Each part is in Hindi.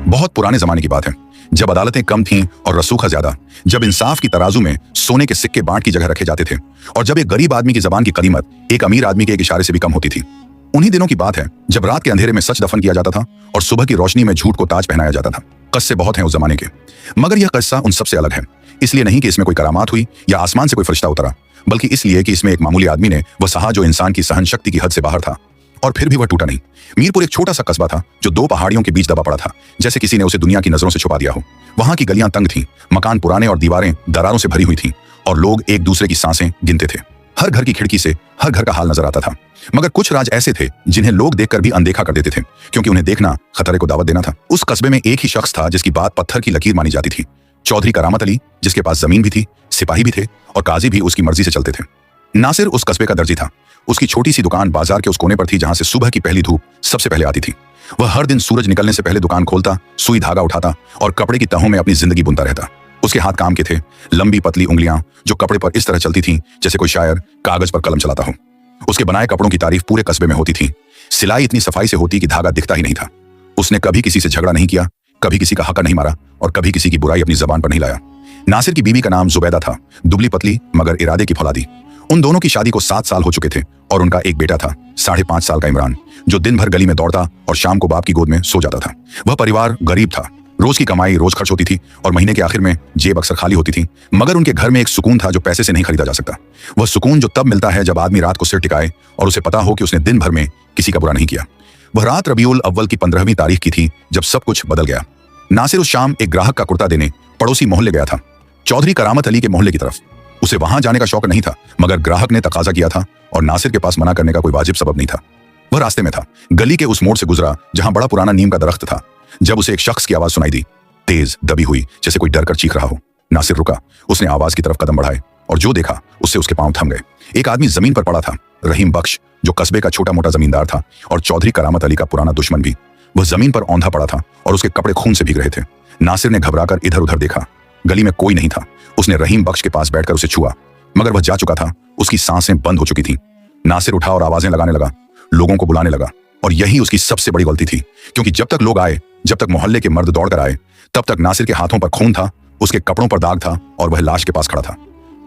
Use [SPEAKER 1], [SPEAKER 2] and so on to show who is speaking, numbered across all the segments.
[SPEAKER 1] बहुत पुराने जमाने की बात है, जब अदालतें कम थीं और रसूखा ज्यादा, जब इंसाफ की तराजू में सोने के सिक्के बांट की जगह रखे जाते थे और जब एक गरीब आदमी की जबान की कीमत एक अमीर आदमी के एक इशारे से भी कम होती थी। उन्हीं दिनों की बात है जब रात के अंधेरे में सच दफन किया जाता था और सुबह की रोशनी में झूठ को ताज पहनाया जाता था। किस्से बहुत हैं उस जमाने के, मगर यह किस्सा उन सबसे अलग है। इसलिए नहीं कि इसमें कोई करामात हुई या आसमान से कोई फरिश्ता उतरा, बल्कि इसलिए कि इसमें एक मामूली आदमी ने वह सहा जो इंसान की सहन शक्ति की हद से बाहर था, और फिर भी वह टूटा नहीं। मीरपुर एक छोटा सा कस्बा था जो दो पहाड़ियों के बीच दबा पड़ा था, जैसे किसी ने उसे दुनिया की नजरों से छुपा दिया हो। वहां की गलियां तंग थीं, मकान पुराने और दीवारें दरारों से भरी हुई थीं, और लोग एक दूसरे की सांसें गिनते थे। हर घर की खिड़की से हर घर का हाल नजर आता था, मगर कुछ राज ऐसे थे जिन्हें लोग देखकर भी अनदेखा कर देते थे, क्योंकि उन्हें देखना खतरे को दावत देना था। उस कस्बे में एक ही शख्स था जिसकी बात पत्थर की लकीर मानी जाती थी, चौधरी करामत अली, जिसके पास जमीन भी थी, सिपाही भी थे और काजी भी उसकी मर्जी से चलते थे। नासिर उस कस्बे का दर्जी था। उसकी छोटी सी दुकान बाजार के उस कोने पर थी जहां से सुबह की पहली धूप सबसे पहले आती थी। वह हर दिन सूरज निकलने से पहले दुकान खोलता, सुई धागा उठाता और कपड़े की तहों में अपनी जिंदगी बुनता रहता। उसके हाथ काम के थे, लंबी पतली उंगलियां जो कपड़े पर इस तरह चलती थीं जैसे कोई शायर कागज पर कलम चलाता हो। उसके बनाए कपड़ों की तारीफ पूरे कस्बे में होती थी। सिलाई इतनी सफाई से होती कि धागा दिखता ही नहीं था। उसने कभी किसी से झगड़ा नहीं किया, कभी किसी का हक नहीं मारा और कभी किसी की बुराई अपनी जबान पर नहीं लाया। नासिर की बीवी का नाम जुबैदा था, दुबली पतली मगर इरादे की फौलादी। उन दोनों की शादी को 7 साल हो चुके थे और उनका एक बेटा था, 5.5 साल का इमरान, जो दिन भर गली में दौड़ता और शाम को बाप की गोद में सो जाता था। वह परिवार गरीब था, रोज की कमाई रोज खर्च होती थी और महीने के आखिर में जेब अक्सर खाली होती थी, मगर उनके घर में एक सुकून था जो पैसे से नहीं खरीदा जा सकता। वह सुकून जो तब मिलता है जब आदमी रात को सिर टिकाए और उसे पता हो कि उसने दिन भर में किसी का बुरा नहीं किया। वह रात रबीउल अव्वल की 15वीं तारीख की थी जब सब कुछ बदल गया। नासिर उस शाम एक ग्राहक का कुर्ता देने पड़ोसी मोहल्ले गया था, चौधरी करामत अली के मोहल्ले की तरफ। उसे वहां जाने का शौक नहीं था, मगर ग्राहक ने तकाजा किया था और नासिर के पास मना करने का कोई वाजिब सबब नहीं था। वह रास्ते में था, गली के उस मोड़ से गुजरा जहां बड़ा पुराना नीम का दरख्त था, जब उसे एक शख्स की आवाज सुनाई दी, तेज दबी हुई जैसे कोई डर कर चीख रहा हो। नासिर रुका, उसने आवाज की तरफ कदम बढ़ाए और जो देखा उससे उसके पांव थम गए। एक आदमी जमीन पर पड़ा था, रहीम बख्श, जो कस्बे का छोटा मोटा जमींदार था और चौधरी करामत अली का पुराना दुश्मन भी। वह जमीन पर औंधा पड़ा था और उसके कपड़े खून से भीग रहे थे। नासिर ने घबराकर इधर उधर देखा, गली में कोई नहीं था। उसने रहीम बख्श के पास बैठकर उसे छुआ, मगर वह जा चुका था, उसकी सांसें बंद हो चुकी थीं। नासिर उठा और आवाजें लगाने लगा, लोगों को बुलाने लगा, और यही उसकी सबसे बड़ी गलती थी, क्योंकि जब तक लोग आए, जब तक मोहल्ले के मर्द दौड़कर आए, तब तक नासिर के हाथों पर खून था, उसके कपड़ों पर दाग था और वह लाश के पास खड़ा था।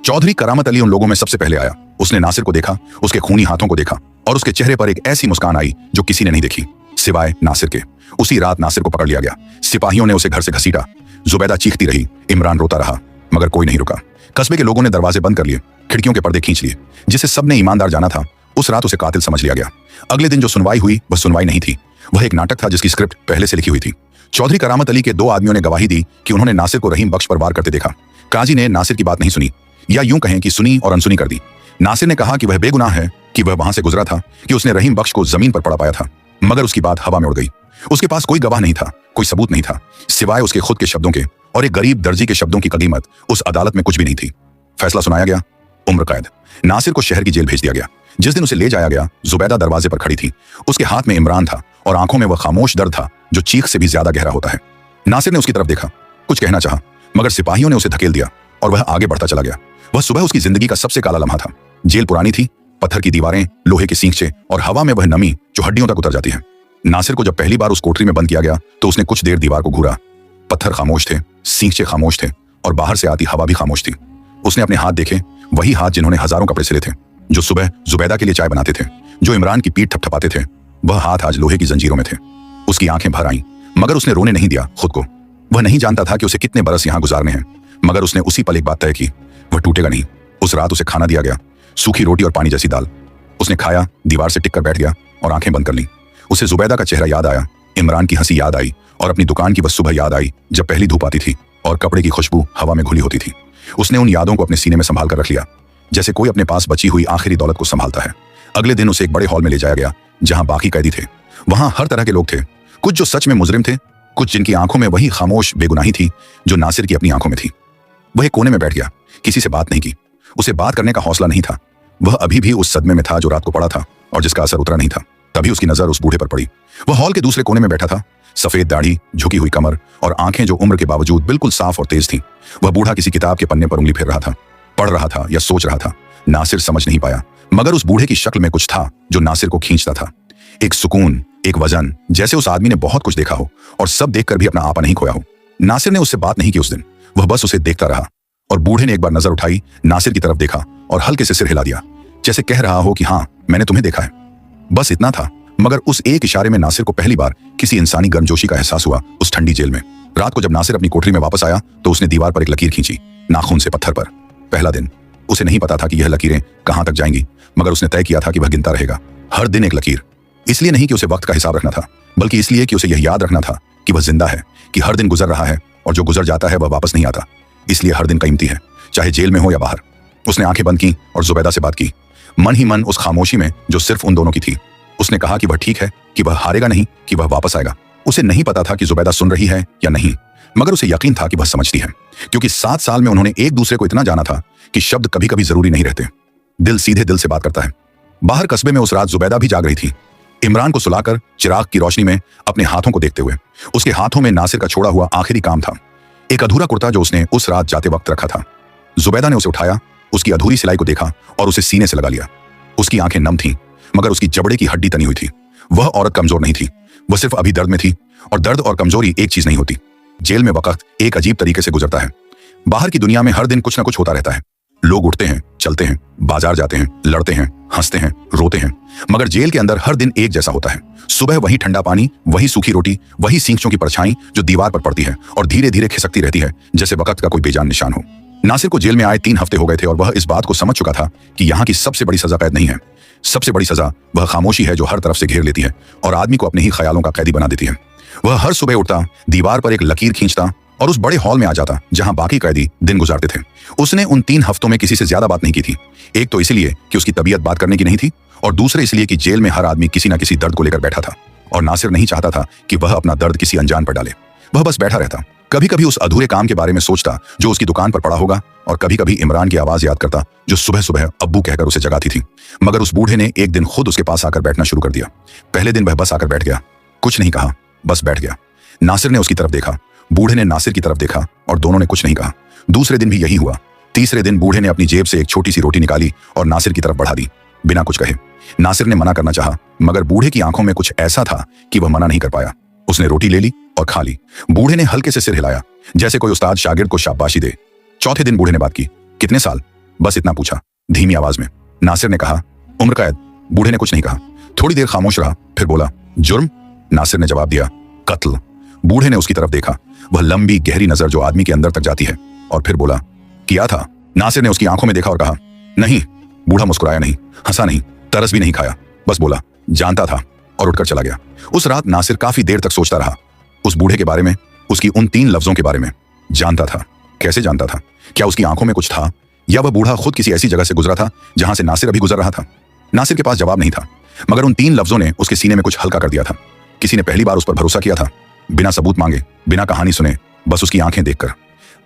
[SPEAKER 1] चौधरी करामत अली उन लोगों में सबसे पहले आया। उसने नासिर को देखा, उसके खूनी हाथों को देखा और उसके चेहरे पर एक ऐसी मुस्कान आई जो किसी ने नहीं देखी सिवाय नासिर के। उसी रात नासिर को पकड़ लिया गया। सिपाहियों ने उसे घर से घसीटा। जुबैदा चीखती रही, इमरान रोता रहा, मगर कोई नहीं रुका। कस्बे के लोगों ने दरवाजे बंद कर लिए, खिड़कियों के पर्दे खींच लिए। जिसे सबने ईमानदार जाना था, उस रात उसे कातिल समझ लिया गया। अगले दिन जो सुनवाई हुई वह सुनवाई नहीं थी, वह एक नाटक था जिसकी स्क्रिप्ट पहले से लिखी हुई थी। चौधरी करामत अली के 2 आदमियों ने गवाही दी कि उन्होंने नासिर को रहीम बख्श पर वार करते देखा। काजी ने नासिर की बात नहीं सुनी, या यूं कहें कि सुनी और अनसुनी कर दी। नासिर ने कहा कि वह बेगुनाह है, कि वह वहां से गुजरा था, कि उसने रहीम बख्श को जमीन पर पड़ा पाया था, मगर उसकी बात हवा में उड़ गई। उसके पास कोई गवाह नहीं था, कोई सबूत नहीं था, सिवाय उसके खुद के शब्दों के, और एक गरीब दर्जी के शब्दों की कीमत उस अदालत में कुछ भी नहीं थी। फैसला सुनाया गया, उम्र कैद। नासिर को शहर की जेल भेज दिया गया। जिस दिन उसे ले जाया गया, जुबैदा दरवाजे पर खड़ी थी। उसके हाथ में इमरान था और आंखों में वह खामोश दर्द था जो चीख से भी ज्यादा गहरा होता है। नासिर ने उसकी तरफ देखा, कुछ कहना चाहा, मगर सिपाहियों ने उसे धकेल दिया और वह आगे बढ़ता चला गया। वह सुबह उसकी जिंदगी का सबसे काला लम्हा था। जेल पुरानी थी, पत्थर की दीवारें, लोहे के सींचे और हवा में वह नमी जो हड्डियों तक उतर जाती है। नासिर को जब पहली बार उस कोठरी में बंद किया गया तो उसने कुछ देर दीवार को घूरा। पत्थर खामोश थे, सींचे खामोश थे और बाहर से आती हवा भी खामोश थी। उसने अपने हाथ देखे, वही हाथ जिन्होंने हजारों कपड़े सिले थे, जो सुबह जुबैदा के लिए चाय बनाते थे, जो इमरान की पीठ थपथपाते थे। वह हाथ आज लोहे की जंजीरों में थे। उसकी आंखें भर आईं, मगर उसने रोने नहीं दिया खुद को। वह नहीं जानता था कि उसे कितने बरस यहां गुजारने हैं, मगर उसने उसी पल एक बात तय की, वह टूटेगा नहीं। उस रात उसे खाना दिया गया, सूखी रोटी और पानी जैसी दाल। उसने खाया, दीवार से टिक कर बैठ गया और आंखें बंद कर लीं। उसे जुबैदा का चेहरा याद आया, इमरान की हंसी याद आई और अपनी दुकान की वह सुबह याद आई जब पहली धूप आती थी और कपड़े की खुशबू हवा में घुली होती थी। उसने उन यादों को अपने सीने में संभाल कर रख लिया, जैसे कोई अपने पास बची हुई आखिरी दौलत को संभालता है। अगले दिन उसे एक बड़े हॉल में ले जाया गया जहां बाकी कैदी थे। वहां हर तरह के लोग थे, कुछ जो सच में मुजरिम थे, कुछ जिनकी आंखों में वही खामोश बेगुनाही थी जो नासिर की अपनी आंखों में थी। वह एक कोने में बैठ गया, किसी से बात नहीं की। उसे बात करने का हौसला नहीं था। वह अभी भी उस सदमे में था जो रात को पड़ा था और जिसका असर उतरा नहीं था। तभी उसकी नजर उस बूढ़े पर पड़ी। वह हॉल के दूसरे कोने में बैठा था, सफेद दाढ़ी, झुकी हुई कमर और आंखें जो उम्र के बावजूद बिल्कुल साफ और तेज थीं। वह बूढ़ा किसी किताब के पन्ने पर उंगली फेर रहा था, पढ़ रहा था या सोच रहा था। नासिर समझ नहीं पाया, मगर उस बूढ़े की शक्ल में कुछ था जो नासिर को खींचता था। एक सुकून, एक वजन, जैसे उस आदमी ने बहुत कुछ देखा हो और सब देखकर भी अपना आपा नहीं खोया हो। नासिर ने उससे बात नहीं की उस दिन, वह बस उसे देखता रहा। और बूढ़े ने एक बार नजर उठाई, नासिर की तरफ देखा और हल्के से सिर हिला दिया, जैसे कह रहा हो कि हाँ, मैंने तुम्हें देखा है। बस इतना था, मगर उस एक इशारे में नासिर को पहली बार किसी इंसानी गर्मजोशी का एहसास हुआ उस ठंडी जेल में। रात को जब नासिर अपनी कोठरी में वापस आया तो उसने दीवार पर एक लकीर खींची, नाखून से पत्थर पर। पहला दिन। उसे नहीं पता था कि यह लकीरें कहां तक जाएंगी, मगर उसने तय किया था कि वह गिनता रहेगा, हर दिन एक लकीर। इसलिए नहीं कि उसे वक्त का हिसाब रखना था, बल्कि इसलिए कि उसे यह याद रखना था कि वह जिंदा है, कि हर दिन गुजर रहा है और जो गुजर जाता है वह वापस नहीं आता। इसलिए हर दिन कीमती है, चाहे जेल में हो या बाहर। उसने आंखें बंद की और जुबैदा से बात की, मन ही मन उस खामोशी में जो सिर्फ उन दोनों की थी। उसने कहा कि वह ठीक है, कि वह हारेगा नहीं, कि वह वापस आएगा। उसे नहीं पता था कि जुबैदा सुन रही है या नहीं, मगर उसे यकीन था कि वह समझती है, क्योंकि 7 साल में उन्होंने एक दूसरे को इतना जाना था कि शब्द कभी कभी जरूरी नहीं रहते। दिल सीधे दिल से बात करता है। बाहर कस्बे में उस रात जुबैदा भी जाग रही थी, इमरान को सुलाकर चिराग की रोशनी में अपने हाथों को देखते हुए। उसके हाथों में नासिर का छोड़ा हुआ आखिरी काम था, एक अधूरा कुर्ता जो उसने उस रात जाते वक्त रखा था। जुबैदा ने उसे उठाया, उसकी अधूरी सिलाई को देखा और उसे सीने से लगा लिया। उसकी आंखें नम थीं, मगर उसकी जबड़े की हड्डी तनी हुई थी। वह औरत कमजोर नहीं थी, वह सिर्फ अभी दर्द में थी, और दर्द और कमजोरी एक चीज नहीं होती। जेल में वक्त एक अजीब तरीके से गुजरता है। बाहर की दुनिया में हर दिन कुछ ना कुछ होता रहता है। लोग उठते हैं, चलते हैं, बाजार जाते हैं, लड़ते हैं, हंसते हैं, रोते हैं, मगर जेल के अंदर हर दिन एक जैसा होता है। सुबह वही ठंडा पानी, वही सूखी रोटी, वही सींचों की परछाई जो दीवार पर पड़ती है और धीरे धीरे खिसकती रहती है, जैसे वक्त का कोई बेजान निशान हो। नासिर को जेल में आए 3 हफ्ते हो गए थे और वह इस बात को समझ चुका था कि यहाँ की सबसे बड़ी सजा कैद नहीं है। सबसे बड़ी सजा वह खामोशी है जो हर तरफ से घेर लेती है और आदमी को अपने ही ख्यालों का कैदी बना देती है। वह हर सुबह उठता, दीवार पर एक लकीर खींचता और उस बड़े हॉल में आ जाता जहां बाकी कैदी दिन गुजारते थे। उसने उन 3 हफ्तों में किसी से ज्यादा बात नहीं की थी। एक तो इसलिए कि उसकी तबीयत बात करने की नहीं थी, और दूसरे इसलिए कि जेल में हर आदमी किसी न किसी दर्द को लेकर बैठा था और नासिर नहीं चाहता था कि वह अपना दर्द किसी अनजान पर डाले। वह बस बैठा रहता, कभी कभी उस अधूरे काम के बारे में सोचता जो उसकी दुकान पर पड़ा होगा, और कभी कभी इमरान की आवाज याद करता जो सुबह सुबह अब्बू कहकर उसे जगाती थी। मगर उस बूढ़े ने एक दिन खुद उसके पास आकर बैठना शुरू कर दिया। पहले दिन वह बस आकर बैठ गया, कुछ नहीं कहा, बस बैठ गया। नासिर ने उसकी तरफ देखा, बूढ़े ने नासिर की तरफ देखा, और दोनों ने कुछ नहीं कहा। दूसरे दिन भी यही हुआ। तीसरे दिन बूढ़े ने अपनी जेब से एक छोटी सी रोटी निकाली और नासिर की तरफ बढ़ा दी, बिना कुछ कहे। नासिर ने मना करना चाहा, मगर बूढ़े की आंखों में कुछ ऐसा था कि वह मना नहीं कर पाया। उसने रोटी ले ली और खा ली। बूढ़े ने हल्के से सिर हिलाया, जैसे कोई उस्ताद शागिर्द को शाबाशी दे। चौथे दिन बूढ़े ने बात की, कितने साल? बस इतना पूछा, धीमी आवाज में। नासिर ने कहा, उम्र कैद। बूढ़े ने कुछ नहीं कहा, थोड़ी देर खामोश रहा, फिर बोला, जुर्म? नासिर ने जवाब दिया, कत्ल। बूढ़े ने उसकी तरफ देखा, वह लंबी गहरी नजर जो आदमी के अंदर तक जाती है, और फिर बोला, किया था? नासिर ने उसकी आंखों में देखा और कहा, नहीं। बूढ़ा मुस्कुराया नहीं, हंसा नहीं, तरस भी नहीं खाया, बस बोला, जानता था, और उठकर चला गया। उस रात नासिर काफी देर तक सोचता रहा, उस बूढ़े के बारे में, उसकी उन 3 लफ्जों के बारे में। जानता था? कैसे जानता था? क्या उसकी आंखों में कुछ था, या वह बूढ़ा खुद किसी ऐसी जगह से गुजरा था जहां से नासिर अभी गुजर रहा था? नासिर के पास जवाब नहीं था, मगर उन 3 लफ्जों ने उसके सीने में कुछ हल्का कर दिया था। किसी ने पहली बार उस पर भरोसा किया था, बिना सबूत मांगे, बिना कहानी सुने, बस उसकी आंखें देखकर।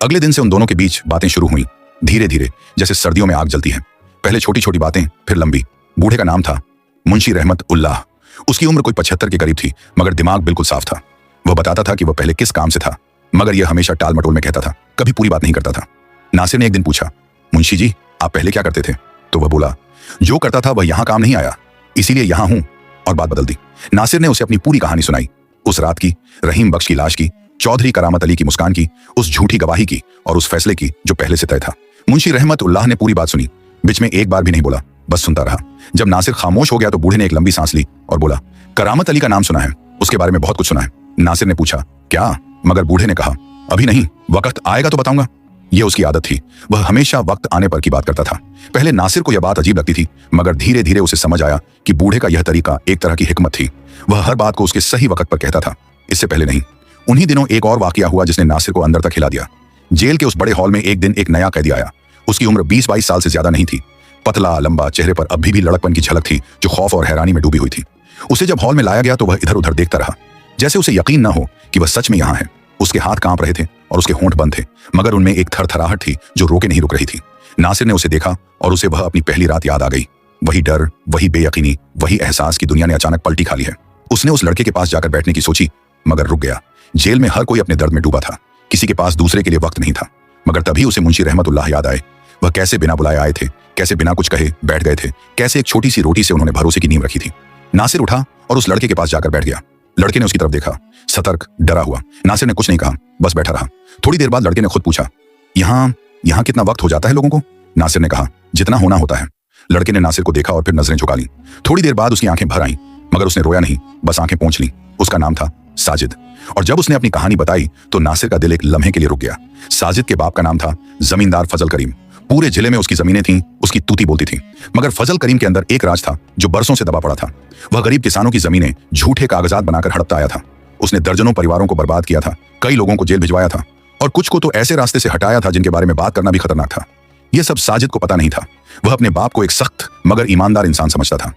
[SPEAKER 1] अगले दिन से उन दोनों के बीच बातें शुरू हुई, धीरे धीरे, जैसे सर्दियों में आग जलती है। पहले छोटी छोटी बातें, फिर लंबी। बूढ़े का नाम था मुंशी रहमत उल्लाह। उसकी उम्र कोई 75 के करीब थी, मगर दिमाग बिल्कुल साफ था। वह बताता था कि वह पहले किस काम से था, मगर यह हमेशा टाल मटोल में कहता था, कभी पूरी बात नहीं करता था। नासिर ने एक दिन पूछा, मुंशी जी, आप पहले क्या करते थे? तो वह बोला, जो करता था वह यहां काम नहीं आया, इसीलिए यहां हूं, और बात बदल दी। नासिर ने उसे अपनी पूरी कहानी सुनाई, उस रात की, रहीम बख्श की लाश की, चौधरी करामत अली की मुस्कान की, उस झूठी गवाही की, और उस फैसले की जो पहले से तय था। मुंशी रहमत उल्लाह ने पूरी बात सुनी, बीच में एक बार भी नहीं बोला, बस सुनता रहा। जब नासिर खामोश हो गया तो बूढ़े ने एक लंबी सांस ली और बोला, करामत अली का नाम सुना है, उसके बारे में बहुत कुछ सुना है। नासिर ने पूछा, क्या? मगर बूढ़े ने कहा, अभी नहीं, वक्त आएगा तो बताऊंगा। यह उसकी आदत थी, वह हमेशा वक्त आने पर की बात करता था। पहले नासिर को यह बात अजीब लगती थी, मगर धीरे धीरे उसे समझ आया कि बूढ़े का यह तरीका एक तरह की हिकमत थी। वह हर बात को उसके सही वक्त पर कहता था, इससे पहले नहीं। उन्हीं दिनों एक और वाकया हुआ जिसने नासिर को अंदर तक हिला दिया। जेल के उस बड़े हॉल में एक दिन एक नया कैदी आया। उसकी उम्र 20-22 साल से ज्यादा नहीं थी। पतला, लंबा, चेहरे पर अभी भी लड़कपन की झलक थी जो खौफ और हैरानी में डूबी हुई थी। उसे जब हॉल में लाया गया तो वह इधर उधर देखता रहा, जैसे उसे यकीन न हो कि वह सच में यहां है। उसके हाथ कांप रहे थे और उसके होंठ बंद थे, मगर उनमें एक थरथराहट थी जो रोके नहीं रुक रही थी। नासिर ने उसे देखा और उसे वह अपनी पहली रात याद आ गई। वही डर, वही बेयकीनी, वही एहसास कि दुनिया ने अचानक पलटी खा ली है। उसने उस लड़के के पास जाकर बैठने की सोची, मगर रुक गया। जेल में हर कोई अपने दर्द में डूबा था, किसी के पास दूसरे के लिए वक्त नहीं था। मगर तभी उसे मुंशी रहमत उल्लाह याद आए। वह कैसे बिना बुलाए आए थे, कैसे बिना कुछ कहे बैठ गए थे, कैसे एक छोटी सी रोटी से उन्होंने भरोसे की नींव रखी थी। नासिर उठा और उस लड़के के पास जाकर बैठ गया। लड़के ने उसकी तरफ देखा, सतर्क, डरा हुआ। नासिर ने कुछ नहीं कहा, बस बैठा रहा। थोड़ी देर बाद लड़के ने खुद पूछा, यहाँ कितना वक्त हो जाता है लोगों को? नासिर ने कहा, जितना होना होता है। लड़के ने नासिर को देखा और फिर नजरें झुका ली। थोड़ी देर बाद उसकी आंखें भर आईं, मगर उसने रोया नहीं, बस आंखें पोंछ ली। उसका नाम था साजिद। और जब उसने अपनी कहानी बताई तो नासिर का दिल एक लम्हे के लिए रुक गया। साजिद के बाप का नाम था जमींदार फजल करीम। पूरे जिले में उसकी जमीनें थीं, उसकी तूती बोलती थी। मगर फजल करीम के अंदर एक राज था जो बरसों से दबा पड़ा था। वह गरीब किसानों की जमीनें झूठे कागजात बनाकर हड़पता आया था। उसने दर्जनों परिवारों को बर्बाद किया था, कई लोगों को जेल भिजवाया था और कुछ को तो ऐसे रास्ते से हटाया था जिनके बारे में बात करना भी खतरनाक था। यह सब साजिद को पता नहीं था। वह अपने बाप को एक सख्त मगर ईमानदार इंसान समझता था।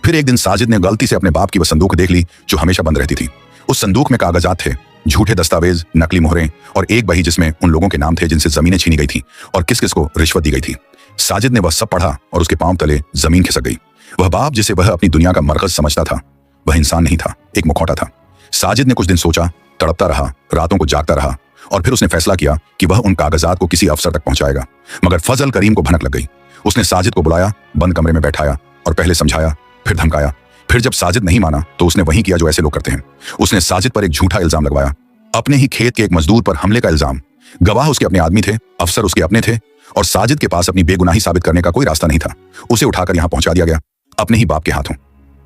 [SPEAKER 1] फिर एक दिन साजिद ने गलती से अपने बाप की वह संदूक देख ली जो हमेशा बंद रहती थी। उस संदूक में कागजात थे, झूठे दस्तावेज, नकली मोहरें और एक बही जिसमें उन लोगों के नाम थे जिनसे जमीनें छीनी गई थी और किस किस को रिश्वत दी गई थी। साजिद ने वह सब पढ़ा और उसके पांव तले जमीन खिसक गई। वह बाप जिसे वह अपनी दुनिया का मरकज समझता था, वह इंसान नहीं था, एक मुखौटा था। साजिद ने कुछ दिन सोचा, तड़पता रहा, रातों को जागता रहा और फिर उसने फैसला किया कि वह उन कागजात को किसी अफसर तक पहुंचाएगा। मगर फजल करीम को भनक लग गई। उसने साजिद को बुलाया, बंद कमरे में बैठाया और पहले समझाया, फिर धमकाया। फिर जब साजिद नहीं माना तो उसने वही किया जो ऐसे लोग करते हैं। उसने साजिद पर एक झूठा इल्जाम लगवाया, अपने ही खेत के एक मजदूर पर हमले का इल्जाम। गवाह उसके अपने आदमी थे, अफसर उसके अपने थे और साजिद के पास अपनी बेगुनाही साबित करने का कोई रास्ता नहीं था। उसे उठाकर यहां पहुंचा दिया गया, अपने ही बाप के हाथों।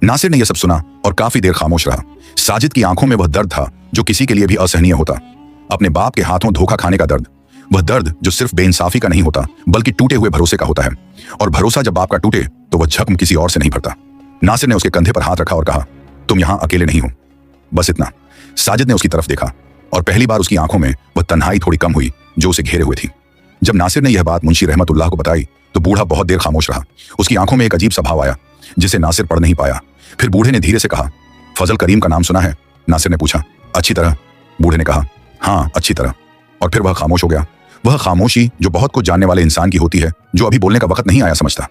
[SPEAKER 1] नासिर ने यह सब सुना और काफी देर खामोश रहा। साजिद की आंखों में वह दर्द था जो किसी के लिए भी असहनीय होता, अपने बाप के हाथों धोखा खाने का दर्द। वह दर्द जो सिर्फ बेइंसाफी का नहीं होता बल्कि टूटे हुए भरोसे का होता है। और भरोसा जब बाप का टूटे तो वह जख्म किसी और से नहीं भरता। नासिर ने उसके कंधे पर हाथ रखा और कहा, तुम यहां अकेले नहीं हो, बस इतना। साजिद ने उसकी तरफ देखा और पहली बार उसकी आंखों में वह तन्हाई थोड़ी कम हुई जो उसे घेरे हुए थी। जब नासिर ने यह बात मुंशी रहमतुल्लाह को बताई तो बूढ़ा बहुत देर खामोश रहा। उसकी आंखों में एक अजीब सा भाव आया जिसे नासिर पढ़ नहीं पाया। फिर बूढ़े ने धीरे से कहा, फजल करीम का नाम सुना है? नासिर ने पूछा। अच्छी तरह, बूढ़े ने कहा। हाँ, अच्छी तरह। और फिर वह खामोश हो गया। वह खामोशी जो बहुत कुछ जानने वाले इंसान की होती है, जो अभी बोलने का वक्त नहीं आया समझता।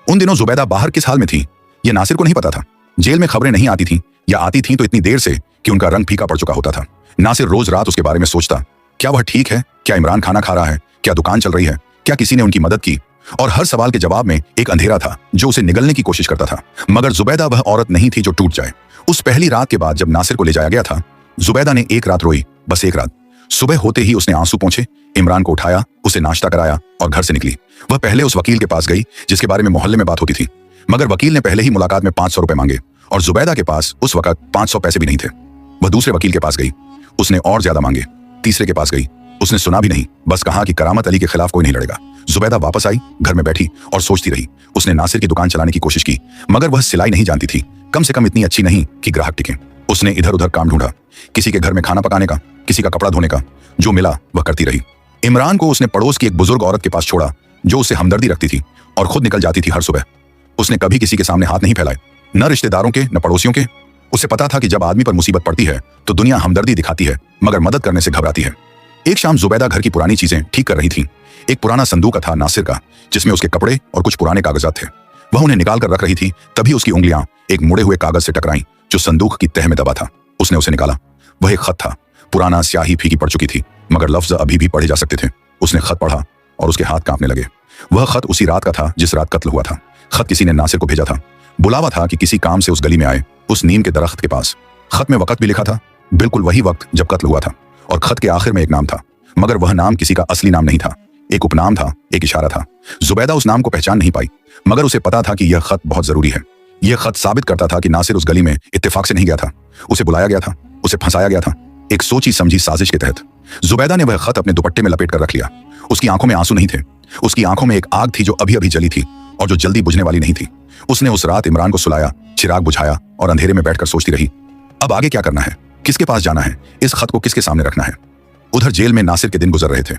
[SPEAKER 1] उन दिनों जुबैदा बाहर किस हाल में थी यह नासिर को नहीं पता था। जेल में खबरें नहीं आती थीं या आती थीं तो इतनी देर से कि उनका रंग फीका पड़ चुका होता था। नासिर रोज रात उसके बारे में सोचता, क्या वह ठीक है? क्या इमरान खाना खा रहा है? क्या दुकान चल रही है? क्या किसी ने उनकी मदद की? और हर सवाल के जवाब में एक अंधेरा था जो उसे निगलने की कोशिश करता था। मगर जुबैदा वह औरत नहीं थी जो टूट जाए। उस पहली रात के बाद जब नासिर को ले जाया गया था, जुबैदा ने एक रात रोई, बस एक रात। सुबह होते ही उसने आंसू पोंछे, इमरान को उठाया, उसे नाश्ता कराया और घर से निकली। वह पहले उस वकील के पास गई जिसके बारे में मोहल्ले में बात होती थी। मगर वकील ने पहले ही मुलाकात में 500 रुपए मांगे और जुबैदा के पास उस वक्त 500 पैसे भी नहीं थे। वह दूसरे वकील के पास गई, उसने और ज्यादा मांगे। तीसरे के पास गई, उसने सुना भी नहीं, बस कहा कि करामत अली के खिलाफ कोई नहीं लड़ेगा। जुबैदा वापस आई, घर में बैठी और सोचती रही। उसने नासिर की दुकान चलाने की कोशिश की, मगर वह सिलाई नहीं जानती थी, कम से कम इतनी अच्छी नहीं कि ग्राहक टिके। उसने इधर उधर काम ढूंढा, किसी के घर में खाना पकाने का, किसी का कपड़ा धोने का। जो मिला वह करती रही। इमरान को उसने पड़ोस की एक बुजुर्ग औरत के पास छोड़ा जो उससे हमदर्दी रखती थी और खुद निकल जाती थी हर सुबह। उसने कभी किसी के सामने हाथ नहीं फैलाए, न रिश्तेदारों के न पड़ोसियों के। उसे पता था कि जब आदमी पर मुसीबत पड़ती है तो दुनिया हमदर्दी दिखाती है मगर मदद करने से घबराती है। एक शाम जुबैदा घर की पुरानी चीजें ठीक कर रही थी। एक पुराना संदूक था नासिर का जिसमें उसके कपड़े और कुछ पुराने कागजात थे। वह उन्हें निकाल कर रख रही थी, तभी उसकी उंगलियां एक मुड़े हुए कागज से टकराईं जो संदूक की तह में दबा था। उसने उसे निकाला। वह एक खत था, पुराना, स्याही फीकी पड़ चुकी थी मगर लफ्ज अभी भी पढ़े जा सकते थे। उसने खत पढ़ा और उसके हाथ कांपने लगे। वह खत उसी रात का था जिस रात कत्ल हुआ था। खत किसी ने नासिर को भेजा था, बुलावा था कि किसी काम से उस गली में आए, उस नीम के दरख्त के पास। खत में वक्त भी लिखा था, बिल्कुल वही वक्त जब कत्ल हुआ था। और खत के आखिर में एक नाम था, मगर वह नाम किसी का असली नाम नहीं था, एक उपनाम था, एक इशारा था। जुबैदा उस नाम को पहचान नहीं पाई, मगर उसे पता था कि यह खत बहुत जरूरी है। यह खत साबित करता था कि नासिर उस गली में इत्तेफाक से नहीं गया था, उसे बुलाया गया था, उसे फंसाया गया था, एक सोची समझी साजिश के तहत। जुबैदा ने वह खत अपने दुपट्टे में लपेट कर रख लिया। उसकी आंखों में आंसू नहीं थे, उसकी आंखों में एक आग थी जो अभी अभी जली थी और जो जल्दी बुझने वाली नहीं थी। उसने उस रात इमरान को सुलाया, चिराग बुझाया और अंधेरे में बैठकर सोचती रही, अब आगे क्या करना है, किसके पास जाना है, इस खत को किसके सामने रखना है। उधर जेल में नासिर के दिन गुजर रहे थे।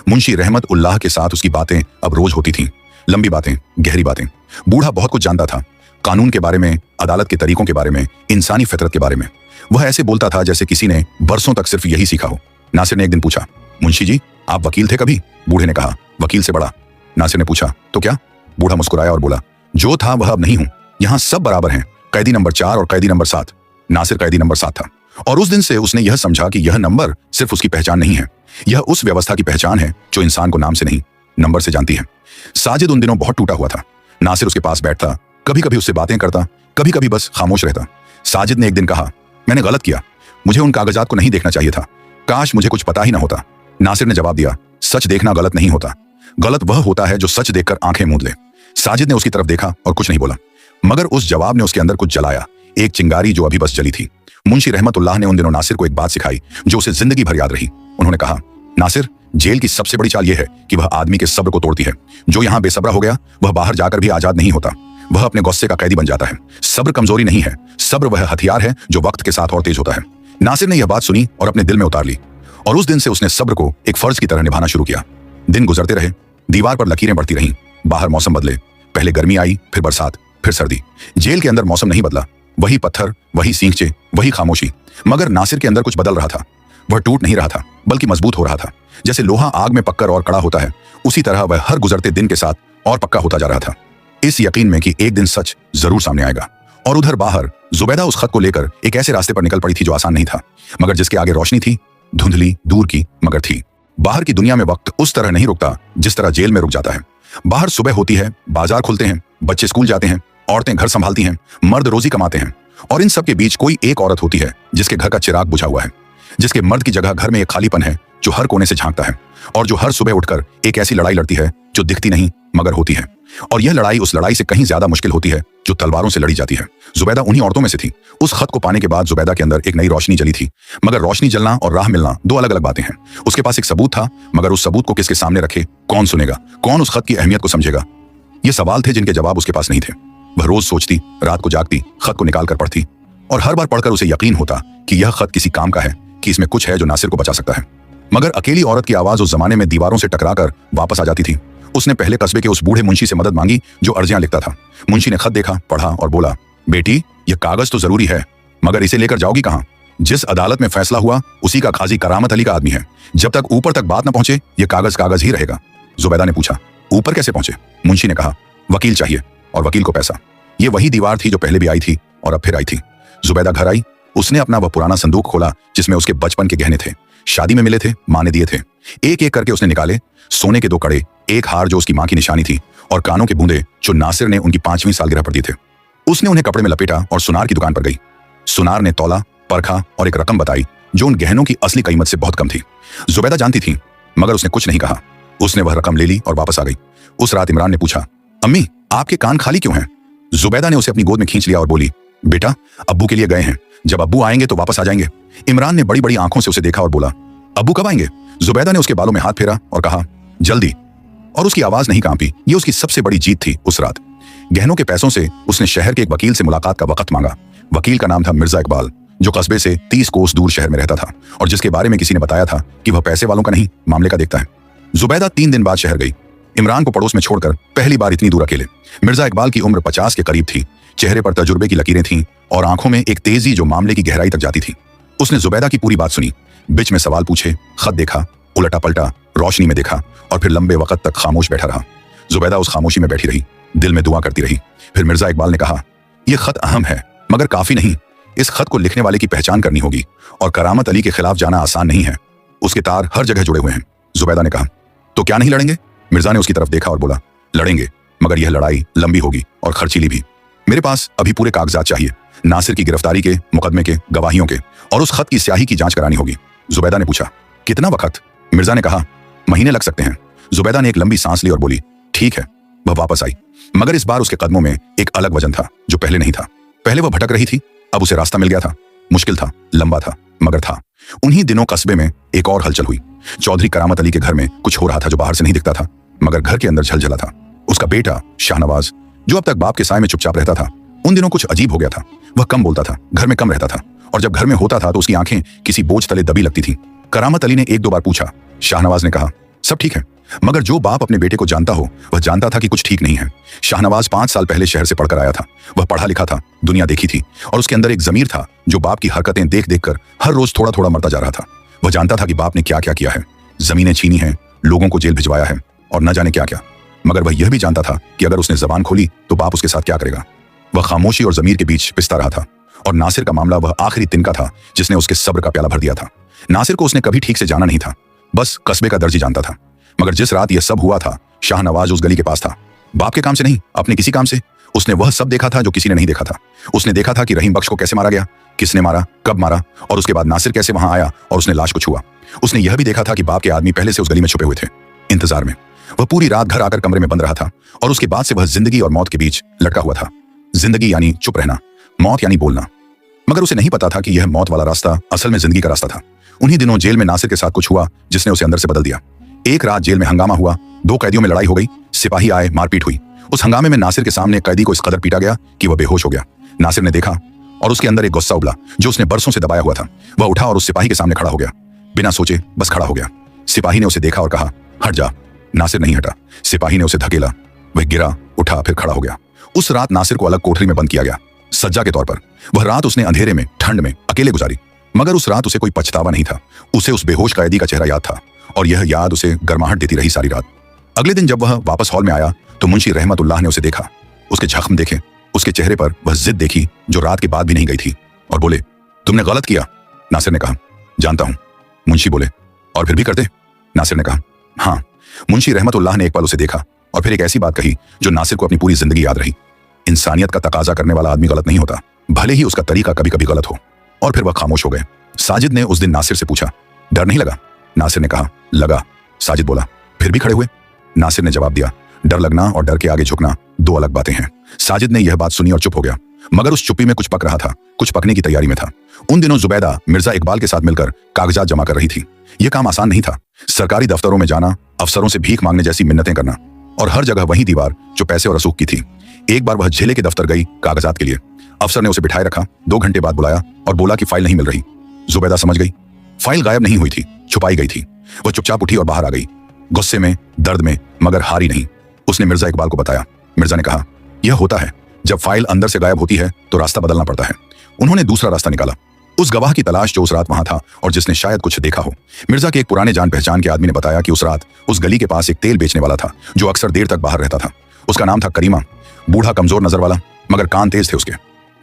[SPEAKER 1] मुंशी रहमत उल्लाह के साथ उसकी बातें अब रोज होती थीं, लंबी बातें, गहरी बातें। बूढ़ा बहुत कुछ जानता था, कानून के बारे में, अदालत के तरीकों के बारे में, इंसानी फितरत के बारे में। वह ऐसे बोलता था जैसे किसी ने बरसों तक सिर्फ यही सीखा हो। नासिर ने एक दिन पूछा, मुंशी जी आप वकील थे कभी? बूढ़े ने कहा, वकील से बड़ा। नासिर ने पूछा, तो क्या? बूढ़ा मुस्कुराया और बोला, जो था वह अब नहीं हूं, यहां सब बराबर हैं, कैदी नंबर 4 और कैदी नंबर 7। नासिर कैदी नंबर 7 था और उस दिन से उसने यह समझा कि यह नंबर सिर्फ उसकी पहचान नहीं है, यह उस व्यवस्था की पहचान है जो इंसान को नाम से नहीं नंबर से जानती है। साजिद उन दिनों बहुत टूटा हुआ था। नासिर उसके पास बैठता, कभी कभी उससे बातें करता, कभी कभी बस खामोश रहता। साजिद ने एक दिन कहा, मैंने गलत किया, मुझे उन कागजात को नहीं देखना चाहिए था, काश मुझे कुछ पता ही ना होता। नासिर ने जवाब दिया, सच देखना गलत नहीं होता, गलत वह होता है जो सच देखकर आंखें मूंद ले। साजिद ने उसकी तरफ देखा और कुछ नहीं बोला, मगर उस जवाब ने उसके अंदर कुछ जलाया, एक चिंगारी जो अभी बस जली थी। मुंशी रहमतुल्लाह ने उन दिनों नासिर को एक बात सिखाई जो उसे जिंदगी भर याद रही। उन्होंने कहा, नासिर, जेल की सबसे बड़ी चाल यह है कि वह आदमी के सब्र को तोड़ती है। जो यहां बेसब्रा हो गया वह बाहर जाकर भी आजाद नहीं होता, वह अपने गुस्से का कैदी बन जाता है। सब्र कमजोरी नहीं है, सब्र वह हथियार है जो वक्त के साथ और तेज होता है। नासिर ने यह बात सुनी और अपने दिल में उतार ली, और उस दिन से उसने सब्र को एक फर्ज की तरह निभाना शुरू किया। दिन गुजरते रहे, दीवार पर लकीरें बढ़ती रहीं, बाहर मौसम बदले, पहले गर्मी आई, फिर बरसात, फिर सर्दी। जेल के अंदर मौसम नहीं बदला, वही पत्थर, वही सींचे, वही खामोशी। मगर नासिर के अंदर कुछ बदल रहा था। वह टूट नहीं रहा था, बल्कि मजबूत हो रहा था। जैसे लोहा आग में पककर और कड़ा होता है, उसी तरह वह हर गुजरते दिन के साथ और पक्का होता जा रहा था, इस यकीन में कि एक दिन सच जरूर सामने आएगा। और उधर बाहर जुबैदा उस खत को लेकर एक ऐसे रास्ते पर निकल पड़ी थी जो आसान नहीं था, मगर जिसके आगे रोशनी थी, धुंधली, दूर की, मगर थी। बाहर की दुनिया में वक्त उस तरह नहीं रुकता जिस तरह जेल में रुक जाता है। बाहर सुबह होती है, बाजार खुलते हैं, बच्चे स्कूल जाते हैं, औरतें घर संभालती हैं, मर्द रोजी कमाते हैं, और इन सब के बीच कोई एक औरत होती है जिसके घर का चिराग बुझा हुआ है, जिसके मर्द की जगह घर में एक खालीपन है जो हर कोने से झांकता है, और जो हर सुबह उठकर एक ऐसी लड़ाई लड़ती है जो दिखती नहीं मगर होती है। और यह लड़ाई उस लड़ाई से कहीं ज्यादा मुश्किल होती है जो तलवारों से लड़ी जाती है। जुबैदा उन्हीं औरतों में से थी। उस खत को पाने के बाद जुबैदा के अंदर एक नई रोशनी जली थी, मगर रोशनी जलना और राह मिलना दो अलग अलग बातें हैं। उसके पास एक सबूत था, मगर उस सबूत को किसके सामने रखे, कौन सुनेगा, कौन उस खत की अहमियत को समझेगा, ये सवाल थे जिनके जवाब उसके पास नहीं थे। वह रोज सोचती, रात को जागती, खत को निकाल कर पढ़ती, और हर बार पढ़कर उसे यकीन होता कि यह खत किसी काम का है, कि इसमें कुछ है जो नासिर को बचा सकता है। मगर अकेली औरत की आवाज उस जमाने में दीवारों से टकराकर वापस आ जाती थी। उसने पहले कस्बे के उस बूढ़े मुंशी से मदद मांगी जो अर्जियां लिखता था। मुंशी ने खत देखा, पढ़ा और बोला, बेटी, यह कागज तो जरूरी है, मगर इसे लेकर जाओगी कहां? जिस अदालत में फैसला हुआ उसी का काजी करामत अली का आदमी है। जब तक ऊपर तक बात न पहुंचे यह कागज कागज ही रहेगा। जुबैदा ने पूछा, ऊपर कैसे पहुंचे? मुंशी ने कहा, वकील चाहिए और वकील को पैसा। ये वही दीवार थी जो पहले भी आई थी और अब फिर आई थी। जुबैदा घर आई, उसने अपना वह पुराना संदूक खोला जिसमें उसके बचपन के गहने थे, शादी में मिले थे, मां ने दिए थे। एक एक करके उसने निकाले, सोने के 2 कड़े, एक हार जो उसकी मां की निशानी थी, और कानों के बूंदे जो नासिर ने उनकी 5वीं सालगिरह पर दिए थे। उसने उन्हें कपड़े में लपेटा और सुनार की दुकान पर गई। सुनार ने तौला, परखा और एक रकम बताई जो उन गहनों की असली कीमत से बहुत कम थी। जुबैदा जानती थी, मगर उसने कुछ नहीं कहा। उसने वह रकम ले ली और वापस आ गई। उस रात इमरान ने पूछा, अम्मी, आपके कान खाली क्यों हैं? जुबैदा ने उसे अपनी गोद में खींच लिया और बोली, बेटा, अब्बू के लिए गए हैं, जब अब्बू आएंगे तो वापस आ जाएंगे। इमरान ने बड़ी बड़ी आंखों से उसे देखा और बोला, अब्बू कब आएंगे? जुबैदा ने उसके बालों में हाथ फेरा और कहा, जल्दी। और उसकी आवाज नहीं कांपी। ये उसकी सबसे बड़ी जीत थी उस रात। गहनों के पैसों से उसने शहर के एक वकील से मुलाकात का वक्त मांगा। वकील का नाम था मिर्जा इकबाल, जो कस्बे से 30 कोस दूर शहर में रहता था, और जिसके बारे में किसी ने बताया था कि वह पैसे वालों का नहीं, मामले का देखता है। जुबैदा 3 दिन बाद शहर गई, इमरान को पड़ोस में छोड़कर, पहली बार इतनी दूर अकेले। मिर्जा इकबाल की उम्र 50 के करीब थी, चेहरे पर तजुर्बे की लकीरें थीं और आंखों में एक तेजी जो मामले की गहराई तक जाती थी। उसने जुबैदा की पूरी बात सुनी, बीच में सवाल पूछे, खत देखा, उलटा पलटा, रोशनी में देखा, और फिर लंबे वक्त तक खामोश बैठा रहा। जुबैदा उस खामोशी में बैठी रही, दिल में दुआ करती रही। फिर मिर्जा इकबाल ने कहा, यह खत अहम है मगर काफी नहीं। इस खत को लिखने वाले की पहचान करनी होगी, और करामत अली के खिलाफ जाना आसान नहीं है। उसके तार हर जगह जुड़े हुए हैं। जुबैदा ने कहा, तो क्या नहीं लड़ेंगे? मिर्जा ने उसकी तरफ देखा और बोला, लड़ेंगे, मगर यह लड़ाई लंबी होगी और खर्चीली भी। मेरे पास अभी पूरे कागजात चाहिए, नासिर की गिरफ्तारी के, मुकदमे के, गवाहियों के, और उस खत की स्याही की जांच करानी होगी। जुबैदा ने पूछा, कितना वक्त? मिर्जा ने कहा, महीने लग सकते हैं। जुबैदा ने एक लंबी सांस ली और बोली, ठीक है। वह वापस आई, मगर इस बार उसके कदमों में एक अलग वजन था जो पहले नहीं था। पहले वह भटक रही थी, अब उसे रास्ता मिल गया था। मुश्किल था, लंबा था, मगर था। उन्हीं दिनों कस्बे में एक और हलचल हुई। चौधरी करामत अली के घर में कुछ हो रहा था जो बाहर से नहीं दिखता था, मगर घर के अंदर झलझला था। उसका बेटा शाहनवाज, जो अब तक बाप के साय में चुपचाप रहता था, उन दिनों कुछ अजीब हो गया था। वह कम बोलता था, घर में कम रहता था, और जब घर में होता था तो उसकी आंखें किसी बोझ तले दबी लगती थीं। करामत अली ने 1-2 बार पूछा। शाहनवाज ने कहा, सब ठीक है, मगर जो बाप अपने बेटे को जानता हो वह जानता था कि कुछ ठीक नहीं है। शाहनवाज 5 साल पहले शहर से पढ़कर आया था। वह पढ़ा लिखा था, दुनिया देखी थी, और उसके अंदर एक जमीर था जो बाप की हरकतें देख देख कर हर रोज थोड़ा थोड़ा मरता जा रहा था। वह जानता था कि बाप ने क्या क्या किया है, जमीनें छीनी हैं, लोगों को जेल भिजवाया है, और न जाने क्या क्या। मगर वह यह भी जानता था कि अगर उसने जबान खोली तो बाप उसके साथ क्या करेगा। वह खामोशी और जमीर के बीच पिसता रहा था, और नासिर का मामला वह आखिरी तिनका था जिसने उसके सब्र का प्याला भर दिया था। नासिर को उसने कभी ठीक से जाना नहीं था, बस कस्बे का दर्जी जानता था। मगर जिस रात यह सब हुआ था, शाहनवाज उस गली के पास था, बाप के काम से नहीं, अपने किसी काम से। उसने वह सब देखा था जो किसी ने नहीं देखा था। उसने देखा था कि रहीम बख्श को कैसे मारा गया, किसने मारा, कब मारा, और उसके बाद नासिर कैसे वहां आया और उसने लाश को छुआ। उसने यह भी देखा था कि बाप के आदमी पहले से उस गली में छुपे हुए थे, इंतजार में। वह पूरी रात घर आकर कमरे में बंद रहा था और उसके बाद से वह जिंदगी और मौत के बीच लटका हुआ था। जिंदगी यानी चुप रहना, मौत यानी बोलना। मगर उसे नहीं पता था कि यह मौत वाला रास्ता असल में जिंदगी का रास्ता था। उन्हीं दिनों जेल में नासिर के साथ कुछ हुआ जिसने उसे अंदर से बदल दिया। एक रात जेल में हंगामा हुआ, 2 कैदियों में लड़ाई हो गई, सिपाही आए, मारपीट हुई। उस हंगामे में नासिर के सामने कैदी को इस कदर पीटा गया कि वह बेहोश हो गया। नासिर ने देखा और उसके अंदर एक गुस्सा उबला जो उसने बरसों से दबाया हुआ था। वह उठा और उस सिपाही के सामने खड़ा हो गया, बिना सोचे बस खड़ा हो गया। सिपाही ने उसे देखा और कहा, हट जा। नासिर नहीं हटा। सिपाही ने उसे धकेला, वह गिरा, उठा, फिर खड़ा हो गया। उस रात नासिर को अलग कोठरी में बंद किया गया, सज्जा के तौर पर। वह रात उसने अंधेरे में, ठंड में, अकेले गुजारी। मगर उस रात उसे कोई पछतावा नहीं था। उसे उस बेहोश कैदी का चेहरा याद था और यह याद उसे गर्माहट देती रही सारी रात। अगले दिन जब वह वापस हॉल में आया तो मुंशी रहमतुल्लाह ने उसे देखा, उसके जख्म देखे, उसके चेहरे पर वह जिद देखी जो रात के बाद भी नहीं गई थी, और बोले, तुमने गलत किया। नासिर ने कहा, जानता हूं। मुंशी बोले, और फिर भी करते? नासिर ने कहा, हाँ। मुंशी रहमतुल्लाह ने एक पल उसे देखा और फिर एक ऐसी बात कही जो नासिर को अपनी पूरी जिंदगी याद रही। इंसानियत का तकाजा करने वाला आदमी गलत नहीं होता, भले ही उसका तरीका कभी कभी गलत हो। और फिर वह खामोश हो गए। साजिद ने उस दिन नासिर से पूछा, डर नहीं लगा? नासिर ने कहा, लगा। साजिद बोला, फिर भी खड़े हुए? नासिर ने जवाब दिया, डर लगना और डर के आगे झुकना 2 अलग बातें हैं। साजिद ने यह बात सुनी और चुप हो गया, मगर उस चुप्पी में कुछ पक रहा था, कुछ पकने की तैयारी में था। उन दिनों जुबैदा मिर्जा इकबाल के साथ मिलकर कागजात जमा कर रही थी। यह काम आसान नहीं था। सरकारी दफ्तरों में जाना, अफसरों से भीख मांगने जैसी मिन्नतें करना, और हर जगह वही दीवार जो पैसे और रसूख की थी। एक बार वह झेले के दफ्तर गई कागजात के लिए। अफसर ने उसे बिठाए रखा, 2 घंटे बाद बुलाया और बोला कि फाइल नहीं मिल रही। जुबैदा समझ गई, फाइल गायब नहीं हुई थी, छुपाई गई थी। वह चुपचाप उठी और बाहर आ गई, गुस्से में, दर्द में, मगर हारी नहीं। उसने मिर्जा इकबाल को बताया। मिर्जा ने कहा, यह होता है, जब फाइल अंदर से गायब होती है तो रास्ता बदलना पड़ता है। उन्होंने दूसरा रास्ता निकाला, उस गवाह की तलाश जो उस रात वहां था और जिसने शायद कुछ देखा हो। मिर्जा के एक पुराने जान पहचान के आदमी ने बताया कि उस रात उस गली के पास एक तेल बेचने वाला था जो अक्सर देर तक बाहर रहता था। उसका नाम था करीमा। बूढ़ा, कमजोर नजर वाला, मगर कान तेज थे उसके।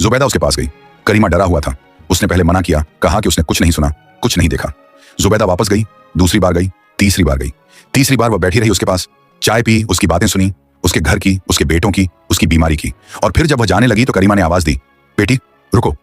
[SPEAKER 1] जुबैदा उसके पास गई। करीमा डरा हुआ था। उसने पहले मना किया, कहा कि उसने कुछ नहीं सुना, कुछ नहीं देखा। जुबैदा वापस गई, दूसरी बार गई, तीसरी बार गई। तीसरी बार वह बैठी रही उसके पास, चाय पी, उसकी बातें सुनी, उसके घर की, उसके बेटों की, उसकी बीमारी की। और फिर जब वह जाने लगी तो करीमा ने आवाज दी, बेटी रुको।